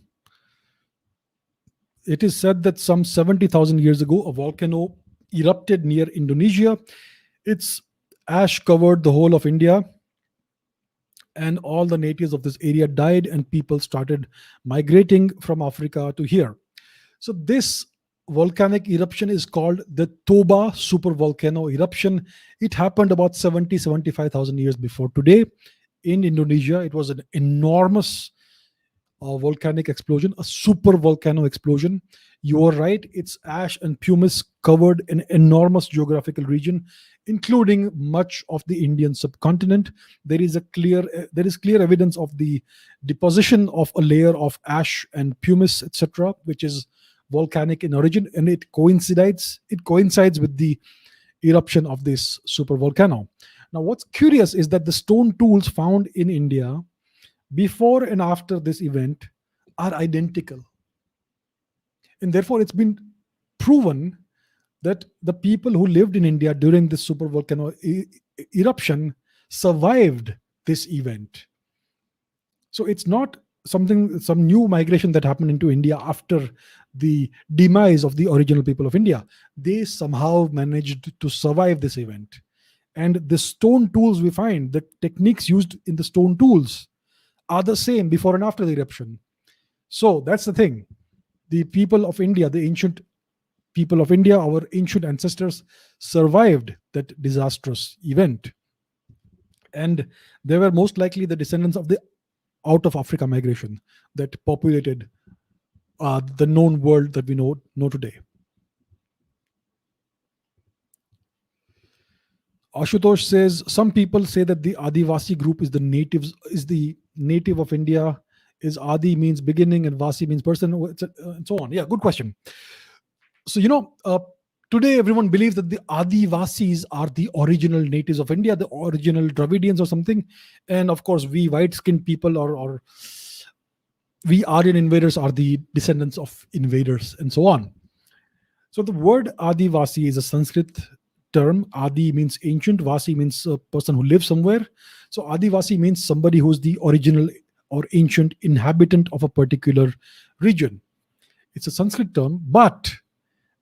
It is said that some 70,000 years ago, a volcano erupted near Indonesia. Its ash covered the whole of India, and all the natives of this area died, and people started migrating from Africa to here. So this volcanic eruption is called the Toba supervolcano eruption. It happened about 75,000 years before today in Indonesia. It was an enormous volcanic explosion, a super volcano explosion. You are right, it's ash and pumice covered an enormous geographical region, including much of the Indian subcontinent. There is clear evidence of the deposition of a layer of ash and pumice, etc., which is volcanic in origin, and it coincides with the eruption of this super volcano. Now, what's curious is that the stone tools found in India before and after this event are identical. And therefore, it's been proven that the people who lived in India during this supervolcano eruption survived this event. So it's not some new migration that happened into India after the demise of the original people of India. They somehow managed to survive this event. And the stone tools we find, the techniques used in the stone tools, are the same before and after the eruption. So that's the thing. The people of India, the ancient people of India, our ancient ancestors, survived that disastrous event. And they were most likely the descendants of the out of Africa migration that populated the known world that we know today. Ashutosh says some people say that the Adivasi group is the native of India. Is Adi means beginning and Vasi means person, and so on. Yeah, good question. So today everyone believes that the Adivasis are the original natives of India, the original Dravidians or something, and of course we white-skinned people or we Aryan invaders are the descendants of invaders and so on. So the word Adivasi is a Sanskrit term. Adi means ancient, Vasi means a person who lives somewhere. So Adivasi means somebody who's the original or ancient inhabitant of a particular region. It's a Sanskrit term, but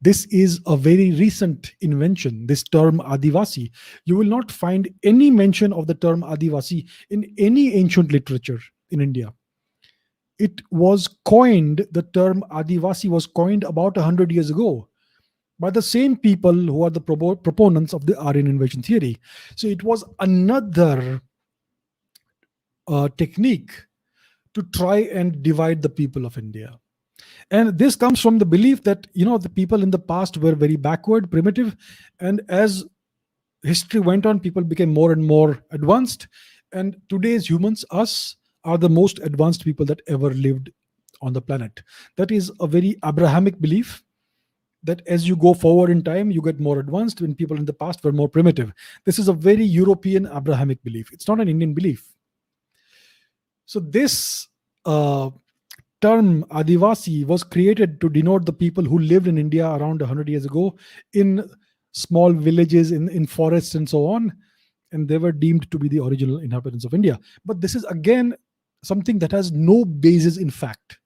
this is a very recent invention, this term Adivasi. You will not find any mention of the term Adivasi in any ancient literature in India. It was coined, the term Adivasi was coined about 100 years ago by the same people who are the proponents of the Aryan invasion theory. So it was another technique to try and divide the people of India. And this comes from the belief that, the people in the past were very backward, primitive, and as history went on, people became more and more advanced. And today's humans, us, are the most advanced people that ever lived on the planet. That is a very Abrahamic belief, that as you go forward in time, you get more advanced when people in the past were more primitive. This is a very European Abrahamic belief. It's not an Indian belief. So this term Adivasi was created to denote the people who lived in India around 100 years ago in small villages, in forests and so on, and they were deemed to be the original inhabitants of India. But this is again something that has no basis in fact.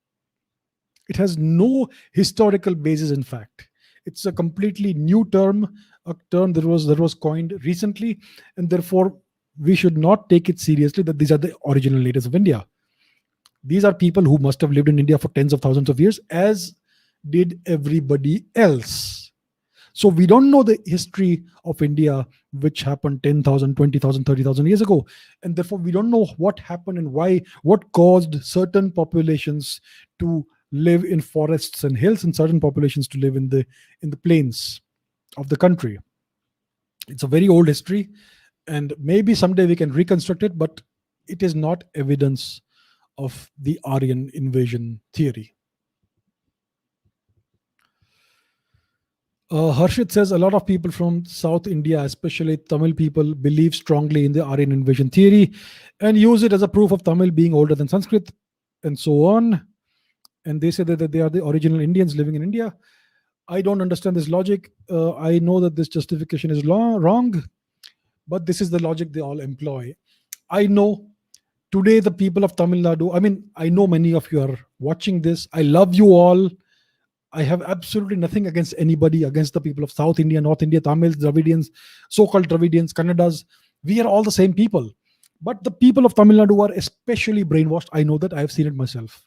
It has no historical basis in fact. It's a completely new term, a term that was coined recently, and therefore we should not take it seriously that these are the original natives of India. These are people who must have lived in India for tens of thousands of years, as did everybody else. So we don't know the history of India, which happened 10,000, 20,000, 30,000 years ago. And therefore, we don't know what happened and why, what caused certain populations to live in forests and hills and certain populations to live in the plains of the country. It's a very old history, and maybe someday we can reconstruct it, but it is not evidence of the Aryan invasion theory. Harshit says a lot of people from South India, especially Tamil people, believe strongly in the Aryan invasion theory and use it as a proof of Tamil being older than Sanskrit and so on. And they say that they are the original Indians living in India. I don't understand this logic. I know that this justification is wrong, but this is the logic they all employ. I know today the people of Tamil Nadu, I know many of you are watching this. I love you all. I have absolutely nothing against anybody, against the people of South India, North India, Tamils, Dravidians, so-called Dravidians, Kannadas. We are all the same people. But the people of Tamil Nadu are especially brainwashed. I know that. I have seen it myself.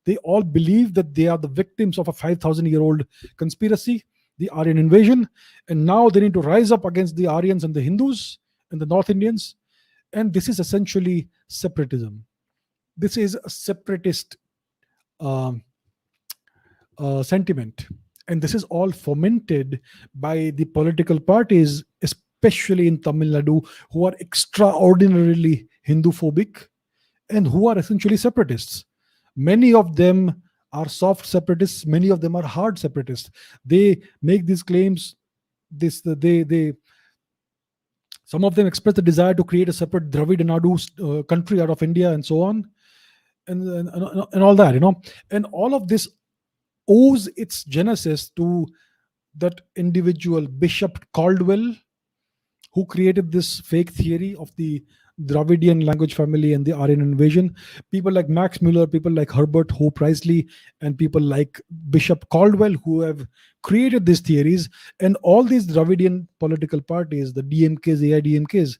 They all believe that they are the victims of a 5,000-year-old conspiracy, the Aryan invasion, and now they need to rise up against the Aryans and the Hindus and the North Indians. And this is essentially separatism. This is a separatist um, sentiment. And this is all fomented by the political parties, especially in Tamil Nadu, who are extraordinarily Hindu phobic and who are essentially separatists. Many of them are soft separatists, many of them are hard separatists. They make these claims. They Some of them express the desire to create a separate Dravidian country out of India and so on, and all that, and all of this owes its genesis to that individual Bishop Caldwell, who created this fake theory of the Dravidian language family and the Aryan invasion. People like Max Muller, people like Herbert Hope Risley, and people like Bishop Caldwell, who have created these theories. And all these Dravidian political parties, the DMKs, AIDMKs,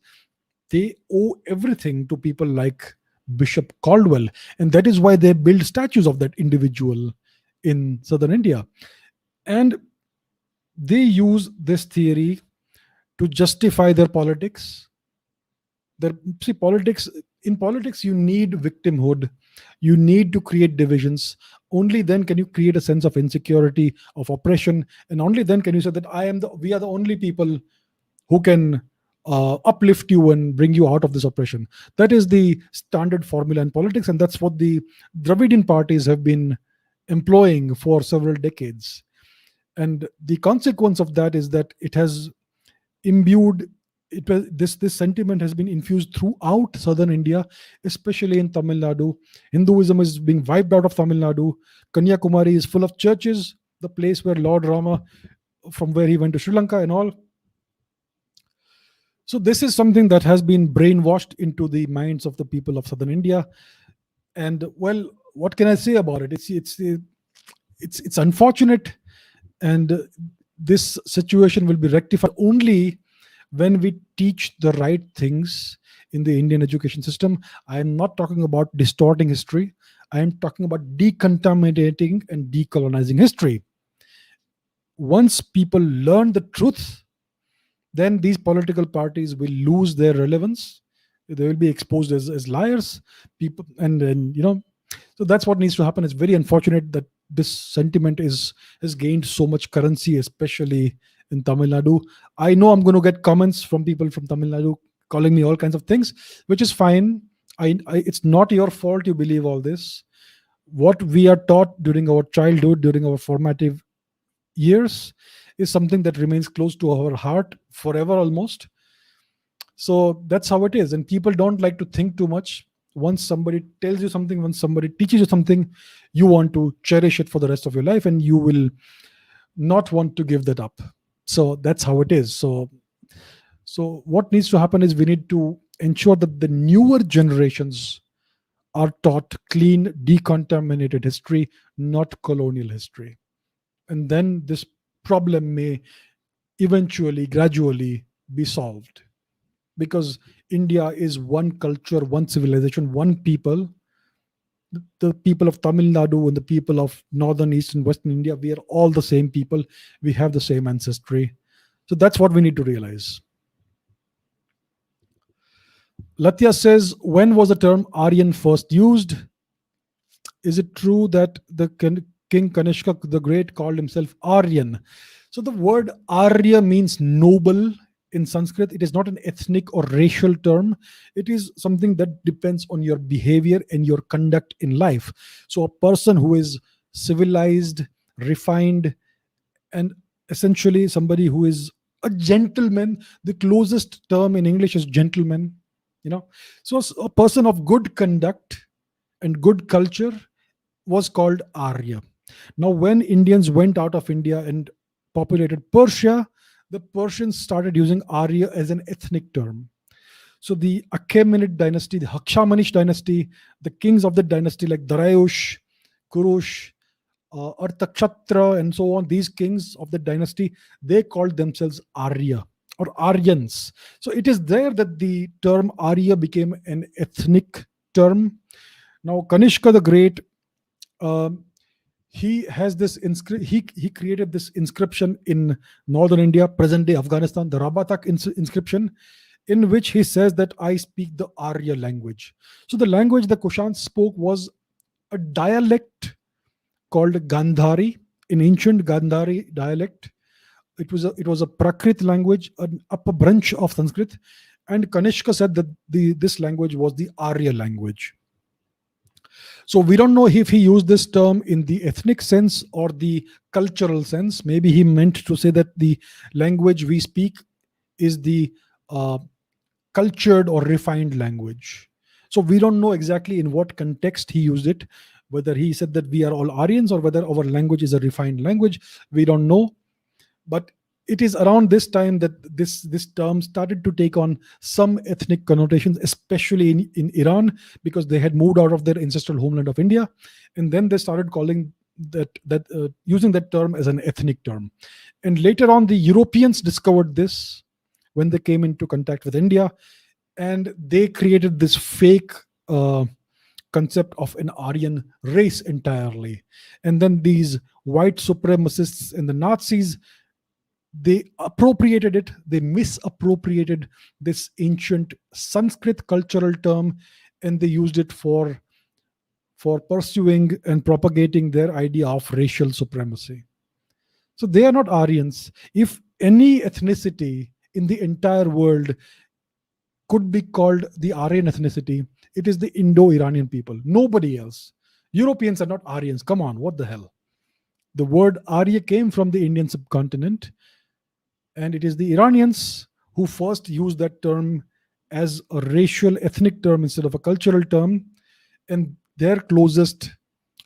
they owe everything to people like Bishop Caldwell. And that is why they build statues of that individual in southern India. And they use this theory to justify their politics. In politics, you need victimhood. You need to create divisions. Only then can you create a sense of insecurity, of oppression, and only then can you say that we are the only people who can uplift you and bring you out of this oppression. That is the standard formula in politics, and that's what the Dravidian parties have been employing for several decades. And the consequence of that is that it has imbued this sentiment has been infused throughout southern India, especially in Tamil Nadu. Hinduism is being wiped out of Tamil Nadu. Kanyakumari is full of churches, the place where Lord Rama, from where he went to Sri Lanka and all. So this is something that has been brainwashed into the minds of the people of southern India. And well, what can I say about it? It's unfortunate, and this situation will be rectified only when we teach the right things in the Indian education system. I am not talking about distorting history. I am talking about decontaminating and decolonizing history. Once people learn the truth, then these political parties will lose their relevance. They will be exposed as liars. People, and so that's what needs to happen. It's very unfortunate that this sentiment has gained so much currency, especially in Tamil Nadu. I know I'm going to get comments from people from Tamil Nadu calling me all kinds of things, which is fine. It's not your fault you believe all this. What we are taught during our childhood, during our formative years, is something that remains close to our heart forever almost. So that's how it is. And people don't like to think too much. Once somebody tells you something, once somebody teaches you something, you want to cherish it for the rest of your life, and you will not want to give that up. So that's how it is. So what needs to happen is we need to ensure that the newer generations are taught clean, decontaminated history, not colonial history. And then this problem may eventually, gradually be solved. Because India is one culture, one civilization, one people. The people of Tamil Nadu and the people of northern, eastern, western India, we are all the same people. We have the same ancestry. So that's what we need to realize. Latya says, when was the term Aryan first used? Is it true that the King Kanishka the Great called himself Aryan? So the word Arya means noble in Sanskrit. It is not an ethnic or racial term. It is something that depends on your behavior and your conduct in life. So a person who is civilized, refined, and essentially somebody who is a gentleman. The closest term in English is gentleman. So a person of good conduct and good culture was called Arya. Now, when Indians went out of India and populated Persia, the Persians started using Arya as an ethnic term. So the Achaemenid dynasty, the Hakshamanish dynasty, the kings of the dynasty like Dariush, Kurush, Artakshatra, and so on, these kings of the dynasty, they called themselves Arya or Aryans. So it is there that the term Arya became an ethnic term. Now, Kanishka the Great Um, he has this he created this inscription in northern India, present day Afghanistan, the Rabatak inscription, in which he says that I speak the Arya language. So the language the Kushans spoke was a dialect called Gandhari, an ancient Gandhari dialect. It was a Prakrit language, an upper branch of Sanskrit, and Kanishka said that this language was the Arya language. So we don't know if he used this term in the ethnic sense or the cultural sense. Maybe he meant to say that the language we speak is the uh, cultured or refined language. So we don't know exactly in what context he used it, whether he said that we are all Aryans or whether our language is a refined language. We don't know. But it is around this time that this term started to take on some ethnic connotations, especially in Iran, because they had moved out of their ancestral homeland of India, and then they started calling that using that term as an ethnic term. And later on, the Europeans discovered this when they came into contact with India, and they created this fake concept of an Aryan race entirely. And then these white supremacists and the Nazis, they appropriated it, they misappropriated this ancient Sanskrit cultural term, and they used it for pursuing and propagating their idea of racial supremacy. So they are not Aryans. If any ethnicity in the entire world could be called the Aryan ethnicity, it is the Indo-Iranian people, nobody else. Europeans are not Aryans. Come on, what the hell? The word Arya came from the Indian subcontinent, and it is the Iranians who first used that term as a racial ethnic term instead of a cultural term. And their closest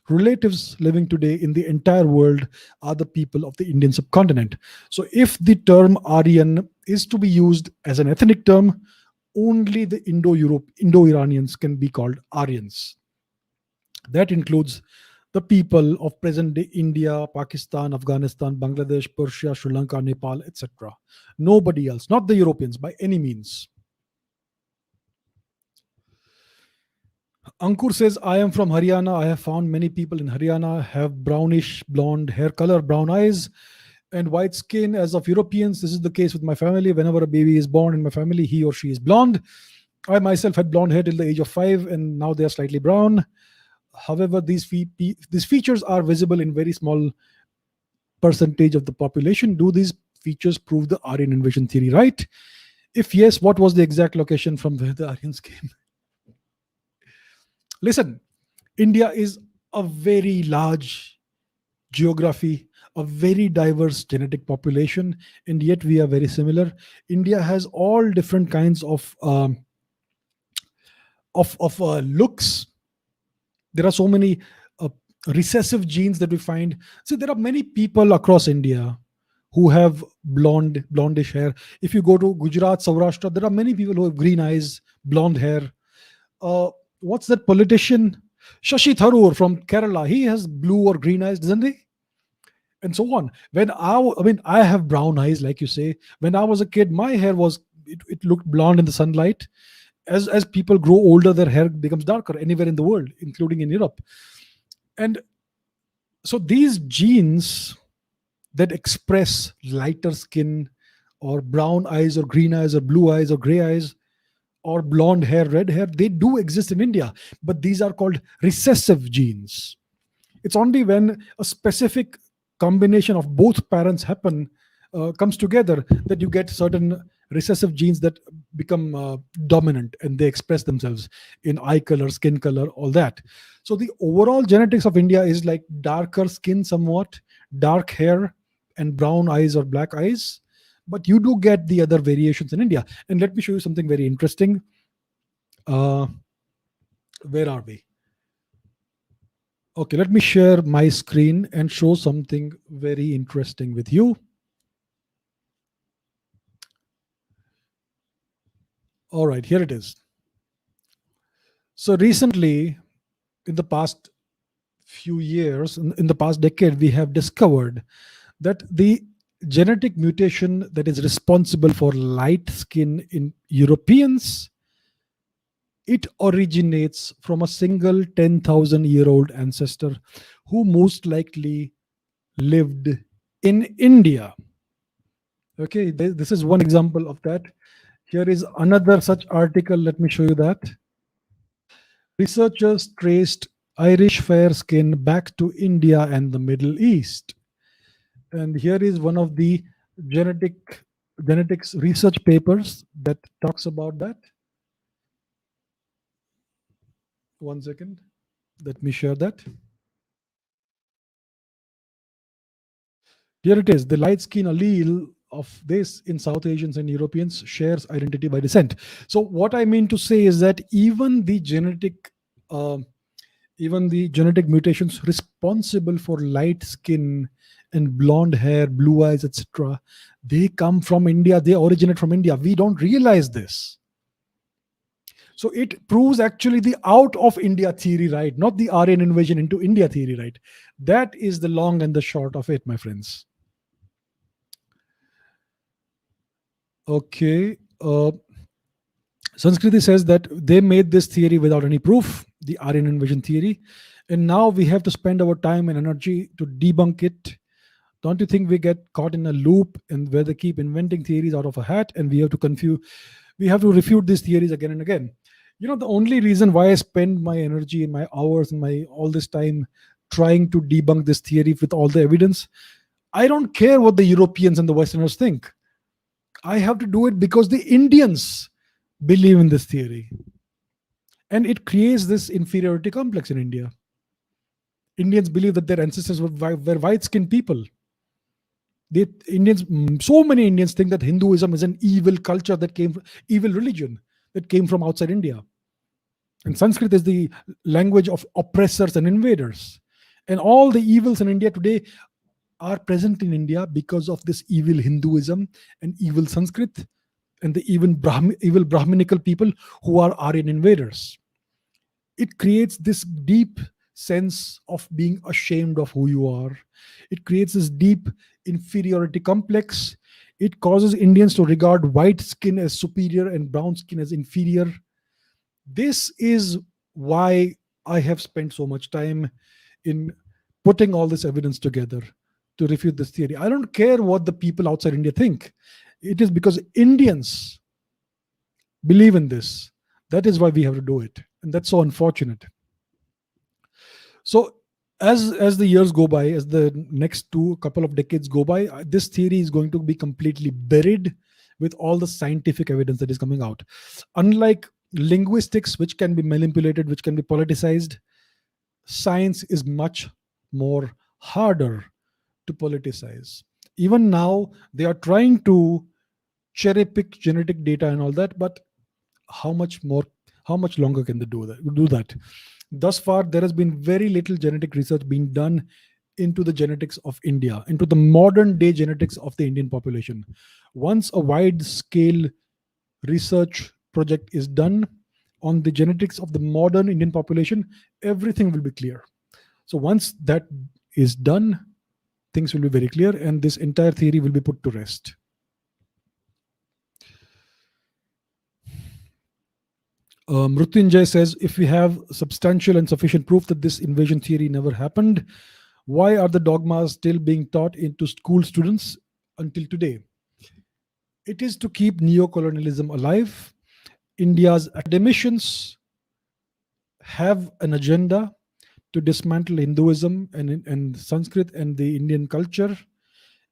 relatives living today in the entire world are the people of the Indian subcontinent. So if the term Aryan is to be used as an ethnic term, only the Indo-Iranians can be called Aryans. That includes the people of present day India, Pakistan, Afghanistan, Bangladesh, Persia, Sri Lanka, Nepal, etc. Nobody else, not the Europeans by any means. Ankur says, I am from Haryana. I have found many people in Haryana have brownish blonde hair color, brown eyes, and white skin as of Europeans. This is the case with my family. Whenever a baby is born in my family, he or she is blonde. I myself had blonde hair till the age of 5, and now they are slightly brown. However, these features are visible in very small percentage of the population. Do these features prove the Aryan invasion theory right? If yes, what was the exact location from where the Aryans came? Listen, India is a very large geography, a very diverse genetic population, and yet we are very similar. India has all different kinds of looks. There are so many recessive genes that we find. So there are many people across India who have blondish hair. If you go to Gujarat, Saurashtra, there are many people who have green eyes, blonde hair. What's that politician? Shashi Tharoor from Kerala. He has blue or green eyes, doesn't he? And so on. I have brown eyes, like you say. When I was a kid, my hair it looked blonde in the sunlight. As people grow older, their hair becomes darker anywhere in the world, including in Europe. And so these genes that express lighter skin or brown eyes or green eyes or blue eyes or gray eyes or blonde hair, red hair, they do exist in India, but these are called recessive genes. It's only when a specific combination of both parents comes together that you get certain recessive genes that become dominant, and they express themselves in eye color, skin color, all that. So the overall genetics of India is like darker skin somewhat, dark hair, and brown eyes or black eyes. But you do get the other variations in India. And let me show you something very interesting. Where are we? Okay, let me share my screen and show something very interesting with you. All right, here it is. So recently, in the past few years, in the past decade, we have discovered that the genetic mutation that is responsible for light skin in Europeans it originates from a single 10,000-year-old ancestor who most likely lived in India. Okay, this is one example of that. Here is another such article. Let me show you that. Researchers traced Irish fair skin back to India and the Middle East. And here is one of the genetics research papers that talks about that. One second. Let me share that. Here it is. The light skin allele of this in South Asians and Europeans shares identity by descent. So what I mean to say is that uh, even the genetic mutations responsible for light skin and blonde hair, blue eyes, etc., they come from India. They originate from India. We don't realize this. So it proves actually the out of India theory, right? Not the Aryan invasion into India theory, right? That is the long and the short of it, my friends. Okay. Sanskriti says that they made this theory without any proof, the Aryan invasion theory, and now we have to spend our time and energy to debunk it. Don't you think we get caught in a loop and where they keep inventing theories out of a hat, and we have to refute these theories again and again. The only reason why I spend my energy and my hours and my all this time trying to debunk this theory with all the evidence, I don't care what the Europeans and the Westerners think. I have to do it because the Indians believe in this theory. And it creates this inferiority complex in India. Indians believe that their ancestors were white-skinned people. So many Indians think that Hinduism is an evil culture evil religion that came from outside India. And Sanskrit is the language of oppressors and invaders. And all the evils in India today are present in India because of this evil Hinduism and evil Sanskrit and the evil Brahminical people who are Aryan invaders. It creates this deep sense of being ashamed of who you are. It creates this deep inferiority complex. It causes Indians to regard white skin as superior and brown skin as inferior. This is why I have spent so much time in putting all this evidence together to refute this theory. I don't care what the people outside India think. It is because Indians believe in this. That is why we have to do it. And that's so unfortunate. So as the years go by, as the next couple of decades go by, this theory is going to be completely buried with all the scientific evidence that is coming out. Unlike linguistics, which can be manipulated, which can be politicized, science is much more harder to politicize. Even now, they are trying to cherry pick genetic data and all that, but how much longer can they do that? Thus far, there has been very little genetic research being done into the genetics of India, into the modern day genetics of the Indian population. Once a wide scale research project is done on the genetics of the modern Indian population, everything will be clear. So once that is done, things will be very clear and this entire theory will be put to rest. Mrutyunjay says, if we have substantial and sufficient proof that this invasion theory never happened, why are the dogmas still being taught into school students until today? It is to keep neo-colonialism alive. India's academicians have an agenda to dismantle Hinduism and Sanskrit and the Indian culture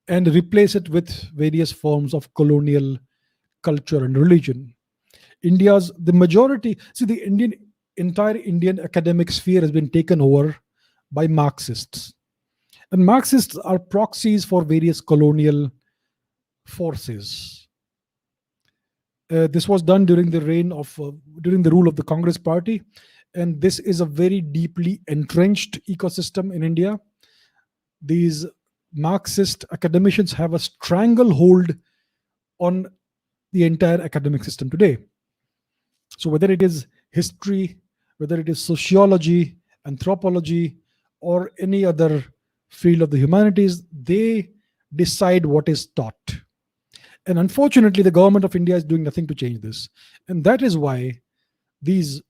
and replace it with various forms of colonial culture and religion. The entire Indian academic sphere has been taken over by Marxists. And Marxists are proxies for various colonial forces. This was done during the rule of the Congress Party, and this is a very deeply entrenched ecosystem in India. These Marxist academicians have a stranglehold on the entire academic system today. So whether it is history, whether it is sociology, anthropology, or any other field of the humanities, they decide what is taught. And unfortunately, the government of India is doing nothing to change this. And that is why these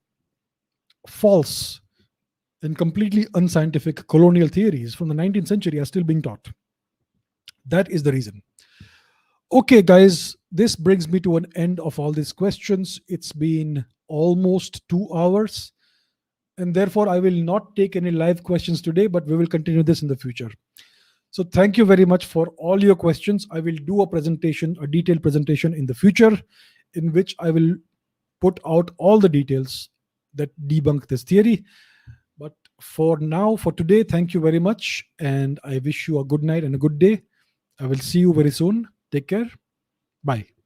false and completely unscientific colonial theories from the 19th century are still being taught. That is the reason. Okay, guys, this brings me to an end of all these questions. It's been almost 2 hours, and therefore I will not take any live questions today, but we will continue this in the future. So thank you very much for all your questions. I will do a presentation, a detailed presentation in the future, in which I will put out all the details that debunk this theory. But for now, for today, thank you very much, and I wish you a good night and a good day. I will see you very soon. Take care. Bye.